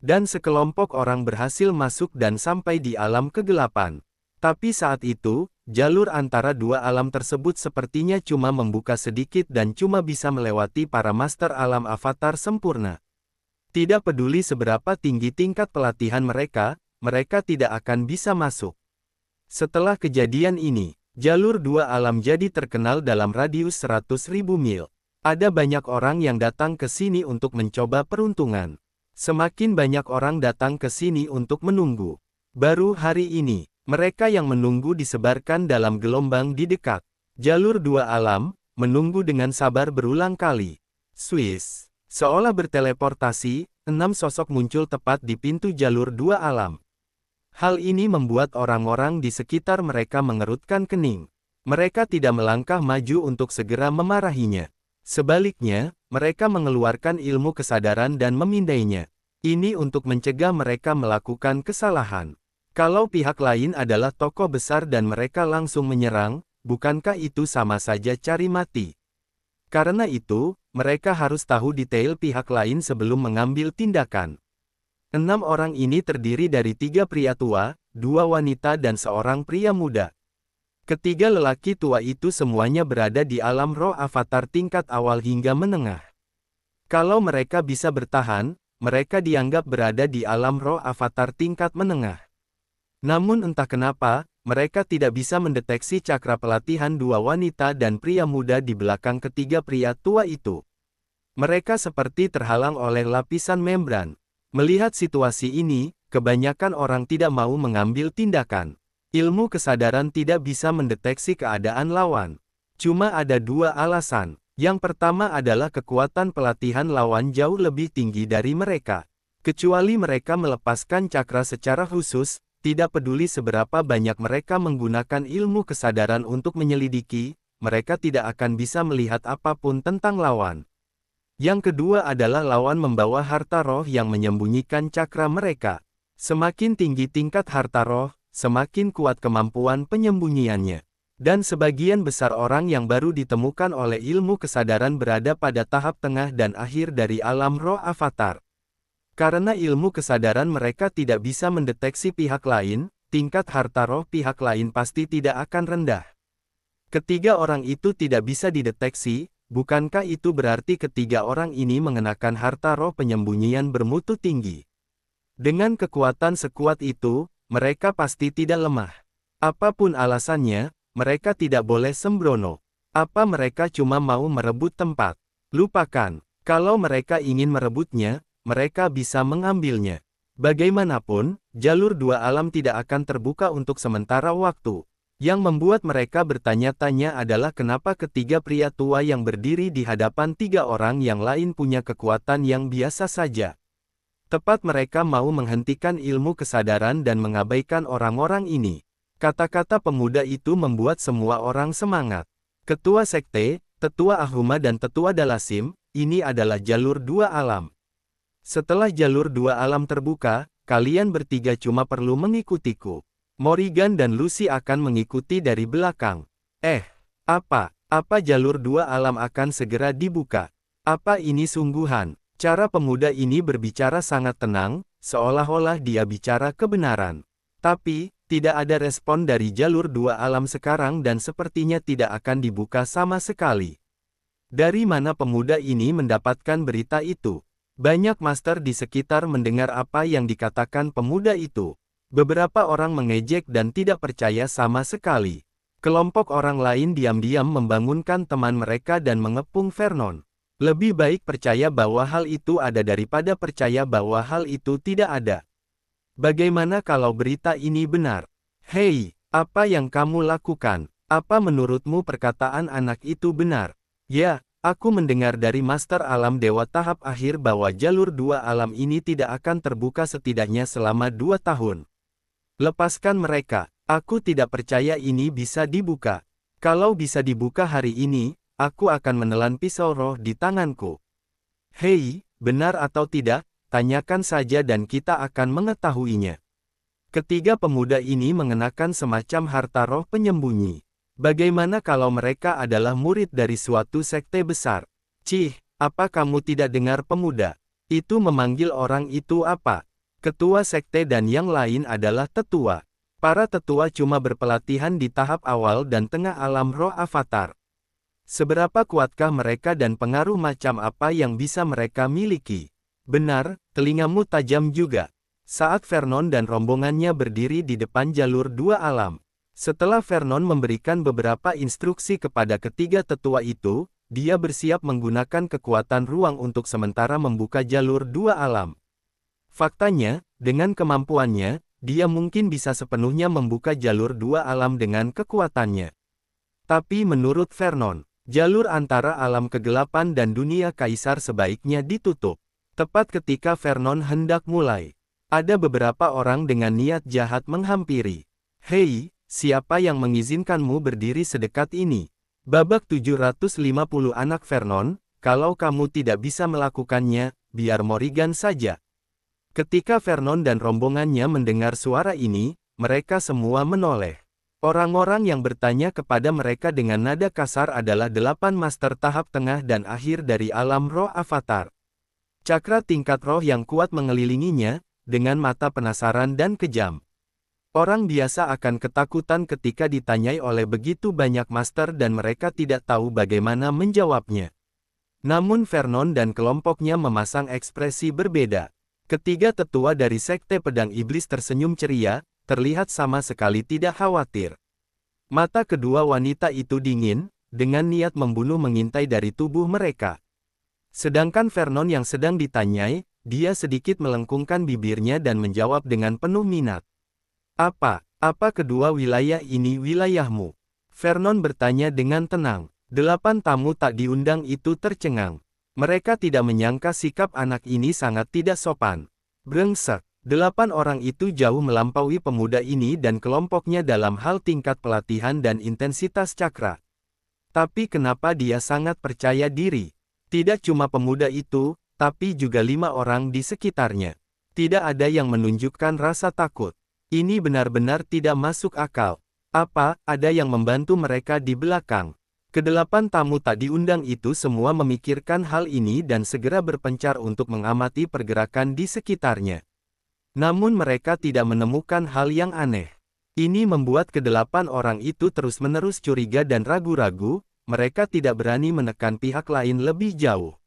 Dan sekelompok orang berhasil masuk dan sampai di alam kegelapan. Tapi saat itu, jalur antara dua alam tersebut sepertinya cuma membuka sedikit dan cuma bisa melewati para master alam avatar sempurna. Tidak peduli seberapa tinggi tingkat pelatihan mereka, mereka tidak akan bisa masuk. Setelah kejadian ini, jalur dua alam jadi terkenal dalam radius 100.000 mil. Ada banyak orang yang datang ke sini untuk mencoba peruntungan. Semakin banyak orang datang ke sini untuk menunggu. Baru hari ini, mereka yang menunggu disebarkan dalam gelombang di dekat jalur dua alam, menunggu dengan sabar berulang kali. Swiss. Seolah berteleportasi, 6 sosok muncul tepat di pintu jalur dua alam. Hal ini membuat orang-orang di sekitar mereka mengerutkan kening. Mereka tidak melangkah maju untuk segera memarahinya. Sebaliknya, mereka mengeluarkan ilmu kesadaran dan memindainya. Ini untuk mencegah mereka melakukan kesalahan. Kalau pihak lain adalah tokoh besar dan mereka langsung menyerang, bukankah itu sama saja cari mati? Karena itu, mereka harus tahu detail pihak lain sebelum mengambil tindakan. 6 orang ini terdiri dari 3 pria tua, 2 wanita dan seorang pria muda. Ketiga lelaki tua itu semuanya berada di alam roh avatar tingkat awal hingga menengah. Kalau mereka bisa bertahan, mereka dianggap berada di alam roh avatar tingkat menengah. Namun entah kenapa, mereka tidak bisa mendeteksi cakra pelatihan 2 wanita dan pria muda di belakang ketiga pria tua itu. Mereka seperti terhalang oleh lapisan membran. Melihat situasi ini, kebanyakan orang tidak mau mengambil tindakan. Ilmu kesadaran tidak bisa mendeteksi keadaan lawan. Cuma ada 2 alasan. Yang pertama adalah kekuatan pelatihan lawan jauh lebih tinggi dari mereka. Kecuali mereka melepaskan cakra secara khusus, tidak peduli seberapa banyak mereka menggunakan ilmu kesadaran untuk menyelidiki, mereka tidak akan bisa melihat apapun tentang lawan. Yang kedua adalah lawan membawa harta roh yang menyembunyikan cakra mereka. Semakin tinggi tingkat harta roh, semakin kuat kemampuan penyembunyiannya. Dan sebagian besar orang yang baru ditemukan oleh ilmu kesadaran berada pada tahap tengah dan akhir dari alam roh avatar. Karena ilmu kesadaran mereka tidak bisa mendeteksi pihak lain, tingkat harta roh pihak lain pasti tidak akan rendah. Ketiga orang itu tidak bisa dideteksi, bukankah itu berarti ketiga orang ini mengenakan harta roh penyembunyian bermutu tinggi? Dengan kekuatan sekuat itu, mereka pasti tidak lemah. Apapun alasannya, mereka tidak boleh sembrono. Apa mereka cuma mau merebut tempat? Lupakan, kalau mereka ingin merebutnya, mereka bisa mengambilnya. Bagaimanapun, jalur 2 alam tidak akan terbuka untuk sementara waktu. Yang membuat mereka bertanya-tanya adalah kenapa ketiga pria tua yang berdiri di hadapan 3 orang yang lain punya kekuatan yang biasa saja. Tepat mereka mau menghentikan ilmu kesadaran dan mengabaikan orang-orang ini. Kata-kata pemuda itu membuat semua orang semangat. Ketua Sekte, Tetua Ahuma dan Tetua Dalasim, ini adalah jalur 2 alam. Setelah jalur 2 alam terbuka, kalian bertiga cuma perlu mengikutiku. Morrigan dan Lucy akan mengikuti dari belakang. Apa jalur 2 alam akan segera dibuka? Apa ini sungguhan? Cara pemuda ini berbicara sangat tenang, seolah-olah dia bicara kebenaran. Tapi, tidak ada respon dari jalur 2 alam sekarang dan sepertinya tidak akan dibuka sama sekali. Dari mana pemuda ini mendapatkan berita itu? Banyak master di sekitar mendengar apa yang dikatakan pemuda itu. Beberapa orang mengejek dan tidak percaya sama sekali. Kelompok orang lain diam-diam membangunkan teman mereka dan mengepung Vernon. Lebih baik percaya bahwa hal itu ada daripada percaya bahwa hal itu tidak ada. Bagaimana kalau berita ini benar? Hei, apa yang kamu lakukan? Apa menurutmu perkataan anak itu benar? Ya, aku mendengar dari Master Alam Dewa tahap akhir bahwa jalur 2 alam ini tidak akan terbuka setidaknya selama 2 tahun. Lepaskan mereka, aku tidak percaya ini bisa dibuka. Kalau bisa dibuka hari ini, aku akan menelan pisau roh di tanganku. Hei, benar atau tidak, tanyakan saja dan kita akan mengetahuinya. Ketiga pemuda ini mengenakan semacam harta roh penyembunyi. Bagaimana kalau mereka adalah murid dari suatu sekte besar? Cih, apa kamu tidak dengar pemuda? Itu memanggil orang itu apa? Ketua sekte dan yang lain adalah tetua. Para tetua cuma berpelatihan di tahap awal dan tengah alam roh avatar. Seberapa kuatkah mereka dan pengaruh macam apa yang bisa mereka miliki? Benar, telingamu tajam juga. Saat Vernon dan rombongannya berdiri di depan jalur 2 alam. Setelah Vernon memberikan beberapa instruksi kepada ketiga tetua itu, dia bersiap menggunakan kekuatan ruang untuk sementara membuka jalur 2 alam. Faktanya, dengan kemampuannya, dia mungkin bisa sepenuhnya membuka jalur 2 alam dengan kekuatannya. Tapi menurut Vernon, jalur antara alam kegelapan dan dunia kaisar sebaiknya ditutup. Tepat ketika Vernon hendak mulai, ada beberapa orang dengan niat jahat menghampiri. Hei, siapa yang mengizinkanmu berdiri sedekat ini? Babak 750 anak Vernon, kalau kamu tidak bisa melakukannya, biar Morrigan saja. Ketika Vernon dan rombongannya mendengar suara ini, mereka semua menoleh. Orang-orang yang bertanya kepada mereka dengan nada kasar adalah 8 master tahap tengah dan akhir dari alam roh avatar. Cakra tingkat roh yang kuat mengelilinginya, dengan mata penasaran dan kejam. Orang biasa akan ketakutan ketika ditanyai oleh begitu banyak master dan mereka tidak tahu bagaimana menjawabnya. Namun Vernon dan kelompoknya memasang ekspresi berbeda. Ketiga tetua dari Sekte Pedang Iblis tersenyum ceria, terlihat sama sekali tidak khawatir. Mata kedua wanita itu dingin, dengan niat membunuh mengintai dari tubuh mereka. Sedangkan Vernon yang sedang ditanyai, dia sedikit melengkungkan bibirnya dan menjawab dengan penuh minat. Apa kedua wilayah ini wilayahmu? Vernon bertanya dengan tenang. 8 tamu tak diundang itu tercengang. Mereka tidak menyangka sikap anak ini sangat tidak sopan. Brengsek. 8 orang itu jauh melampaui pemuda ini dan kelompoknya dalam hal tingkat pelatihan dan intensitas cakra. Tapi kenapa dia sangat percaya diri? Tidak cuma pemuda itu, tapi juga 5 orang di sekitarnya. Tidak ada yang menunjukkan rasa takut. Ini benar-benar tidak masuk akal. Ada yang membantu mereka di belakang? Kedelapan tamu tak diundang itu semua memikirkan hal ini dan segera berpencar untuk mengamati pergerakan di sekitarnya. Namun mereka tidak menemukan hal yang aneh. Ini membuat kedelapan orang itu terus-menerus curiga dan ragu-ragu, mereka tidak berani menekan pihak lain lebih jauh.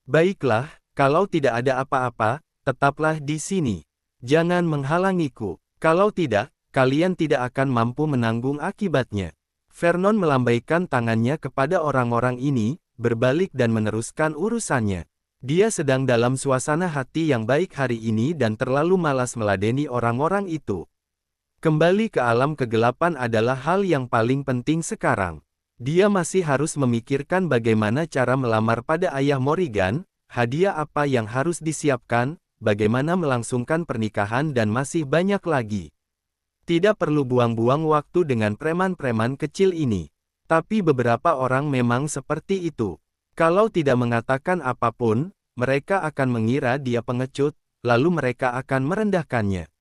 Baiklah, kalau tidak ada apa-apa, tetaplah di sini. Jangan menghalangiku. Kalau tidak, kalian tidak akan mampu menanggung akibatnya. Vernon melambaikan tangannya kepada orang-orang ini, berbalik dan meneruskan urusannya. Dia sedang dalam suasana hati yang baik hari ini dan terlalu malas meladeni orang-orang itu. Kembali ke alam kegelapan adalah hal yang paling penting sekarang. Dia masih harus memikirkan bagaimana cara melamar pada ayah Morrigan, hadiah apa yang harus disiapkan, bagaimana melangsungkan pernikahan dan masih banyak lagi. Tidak perlu buang-buang waktu dengan preman-preman kecil ini. Tapi beberapa orang memang seperti itu. Kalau tidak mengatakan apapun, mereka akan mengira dia pengecut, lalu mereka akan merendahkannya.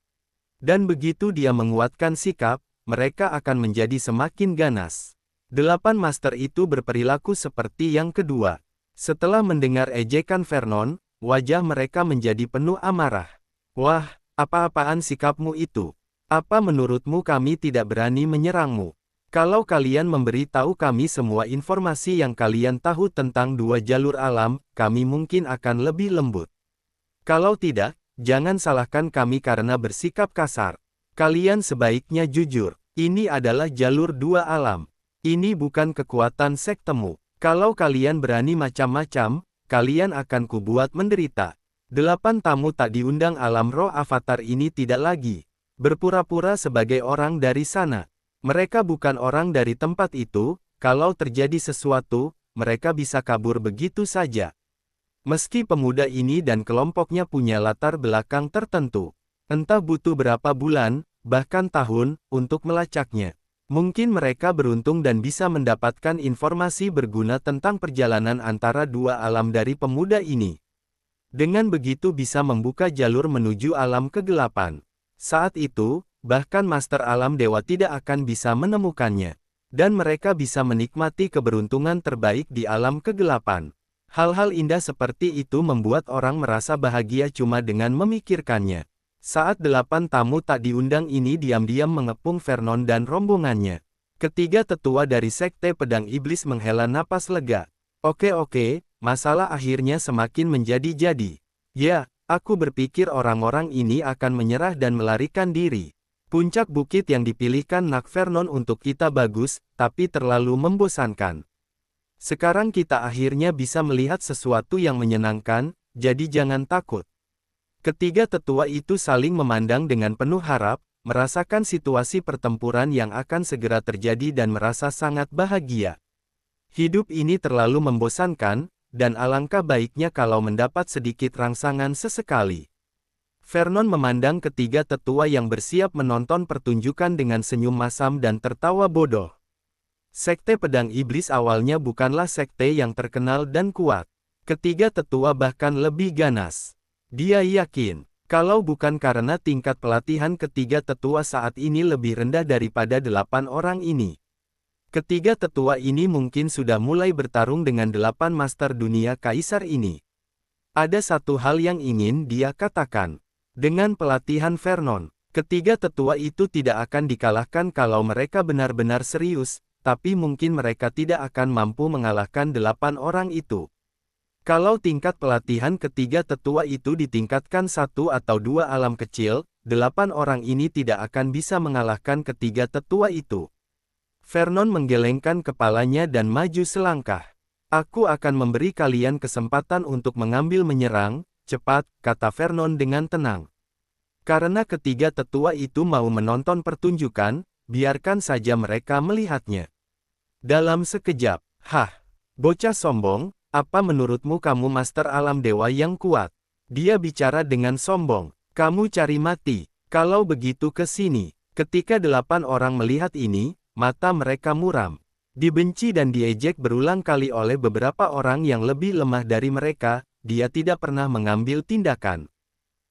Dan begitu dia menguatkan sikap, mereka akan menjadi semakin ganas. 8 master itu berperilaku seperti yang kedua. Setelah mendengar ejekan Vernon, wajah mereka menjadi penuh amarah. Wah, apa-apaan sikapmu itu? Apa menurutmu kami tidak berani menyerangmu? Kalau kalian memberitahu kami semua informasi yang kalian tahu tentang 2 jalur alam, kami mungkin akan lebih lembut. Kalau tidak, jangan salahkan kami karena bersikap kasar. Kalian sebaiknya jujur. Ini adalah jalur 2 alam. Ini bukan kekuatan sektemu. Kalau kalian berani macam-macam, kalian akan kubuat menderita. 8 tamu tak diundang alam roh avatar ini tidak lagi berpura-pura sebagai orang dari sana. Mereka bukan orang dari tempat itu, kalau terjadi sesuatu, mereka bisa kabur begitu saja. Meski pemuda ini dan kelompoknya punya latar belakang tertentu, entah butuh berapa bulan, bahkan tahun, untuk melacaknya. Mungkin mereka beruntung dan bisa mendapatkan informasi berguna tentang perjalanan antara 2 alam dari pemuda ini. Dengan begitu bisa membuka jalur menuju alam kegelapan. Saat itu, bahkan Master Alam Dewa tidak akan bisa menemukannya. Dan mereka bisa menikmati keberuntungan terbaik di alam kegelapan. Hal-hal indah seperti itu membuat orang merasa bahagia cuma dengan memikirkannya. Saat 8 tamu tak diundang ini diam-diam mengepung Vernon dan rombongannya. Ketiga tetua dari Sekte Pedang Iblis menghela napas lega. Oke, masalah akhirnya semakin menjadi-jadi. Ya, aku berpikir orang-orang ini akan menyerah dan melarikan diri. Puncak bukit yang dipilihkan Nak Vernon untuk kita bagus, tapi terlalu membosankan. Sekarang kita akhirnya bisa melihat sesuatu yang menyenangkan, jadi jangan takut. Ketiga tetua itu saling memandang dengan penuh harap, merasakan situasi pertempuran yang akan segera terjadi dan merasa sangat bahagia. Hidup ini terlalu membosankan, dan alangkah baiknya kalau mendapat sedikit rangsangan sesekali. Vernon memandang ketiga tetua yang bersiap menonton pertunjukan dengan senyum masam dan tertawa bodoh. Sekte Pedang Iblis awalnya bukanlah sekte yang terkenal dan kuat. Ketiga tetua bahkan lebih ganas. Dia yakin, Kalau bukan karena tingkat pelatihan ketiga tetua saat ini lebih rendah daripada 8 orang ini. Ketiga tetua ini mungkin sudah mulai bertarung dengan 8 master dunia kaisar ini. Ada satu hal yang ingin dia katakan. Dengan pelatihan Vernon, ketiga tetua itu tidak akan dikalahkan kalau mereka benar-benar serius, tapi mungkin mereka tidak akan mampu mengalahkan 8 orang itu. Kalau tingkat pelatihan ketiga tetua itu ditingkatkan 1 atau 2 alam kecil, 8 orang ini tidak akan bisa mengalahkan ketiga tetua itu. Vernon menggelengkan kepalanya dan maju selangkah. Aku akan memberi kalian kesempatan untuk mengambil menyerang, cepat, kata Vernon dengan tenang. Karena ketiga tetua itu mau menonton pertunjukan, biarkan saja mereka melihatnya. Dalam sekejap, bocah sombong, apa menurutmu kamu master alam dewa yang kuat? Dia bicara dengan sombong. Kamu cari mati. Kalau begitu ke sini. Ketika 8 orang melihat ini, mata mereka muram. Dibenci dan diejek berulang kali oleh beberapa orang yang lebih lemah dari mereka, dia tidak pernah mengambil tindakan.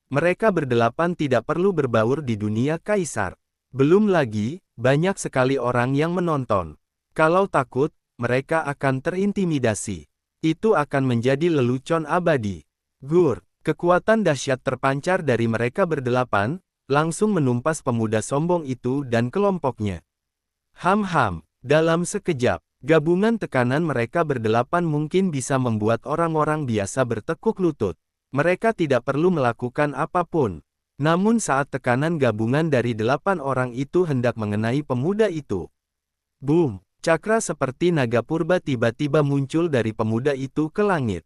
Mereka berdelapan tidak perlu berbaur di dunia kaisar. Belum lagi, banyak sekali orang yang menonton. Kalau takut, mereka akan terintimidasi. Itu akan menjadi lelucon abadi. Kekuatan dahsyat terpancar dari mereka berdelapan, langsung menumpas pemuda sombong itu dan kelompoknya. Dalam sekejap, gabungan tekanan mereka berdelapan mungkin bisa membuat orang-orang biasa bertekuk lutut. Mereka tidak perlu melakukan apapun. Namun saat tekanan gabungan dari 8 orang itu hendak mengenai pemuda itu. Boom! Cakra seperti naga purba tiba-tiba muncul dari pemuda itu ke langit.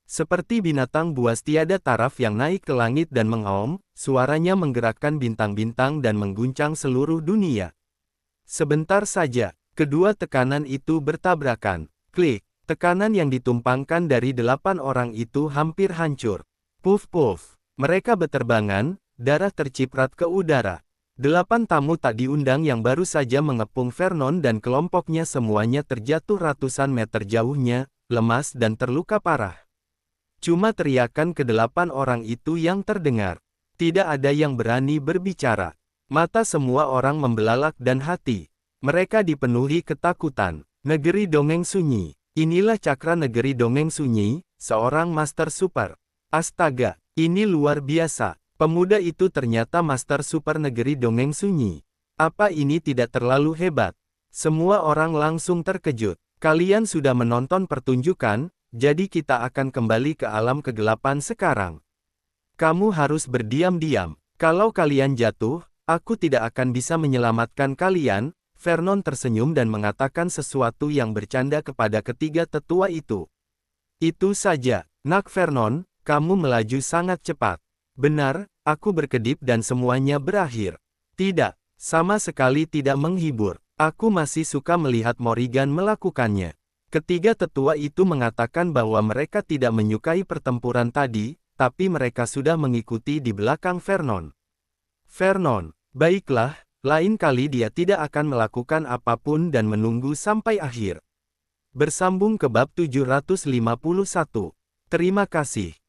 Seperti binatang buas tiada taraf yang naik ke langit dan mengaum, suaranya menggerakkan bintang-bintang dan mengguncang seluruh dunia. Sebentar saja, kedua tekanan itu bertabrakan. Klik, tekanan yang ditumpangkan dari 8 orang itu hampir hancur. Puff-puff, mereka beterbangan, darah terciprat ke udara. 8 tamu tak diundang yang baru saja mengepung Vernon dan kelompoknya semuanya terjatuh ratusan meter jauhnya, lemas dan terluka parah. Cuma teriakan ke-8 orang itu yang terdengar. Tidak ada yang berani berbicara. Mata semua orang membelalak dan hati mereka dipenuhi ketakutan. Negeri dongeng sunyi. Inilah cakra negeri dongeng sunyi, seorang master super. Astaga, ini luar biasa. Pemuda itu ternyata master super negeri dongeng sunyi. Apa ini tidak terlalu hebat? Semua orang langsung terkejut. Kalian sudah menonton pertunjukan, jadi kita akan kembali ke alam kegelapan sekarang. Kamu harus berdiam-diam. Kalau kalian jatuh, aku tidak akan bisa menyelamatkan kalian. Vernon tersenyum dan mengatakan sesuatu yang bercanda kepada ketiga tetua itu. Itu saja, nak Vernon, kamu melaju sangat cepat. Benar, aku berkedip dan semuanya berakhir. Tidak, sama sekali tidak menghibur. Aku masih suka melihat Morrigan melakukannya. Ketiga tetua itu mengatakan bahwa mereka tidak menyukai pertempuran tadi, tapi mereka sudah mengikuti di belakang Vernon. Vernon, baiklah, lain kali dia tidak akan melakukan apapun dan menunggu sampai akhir. Bersambung ke bab 751. Terima kasih.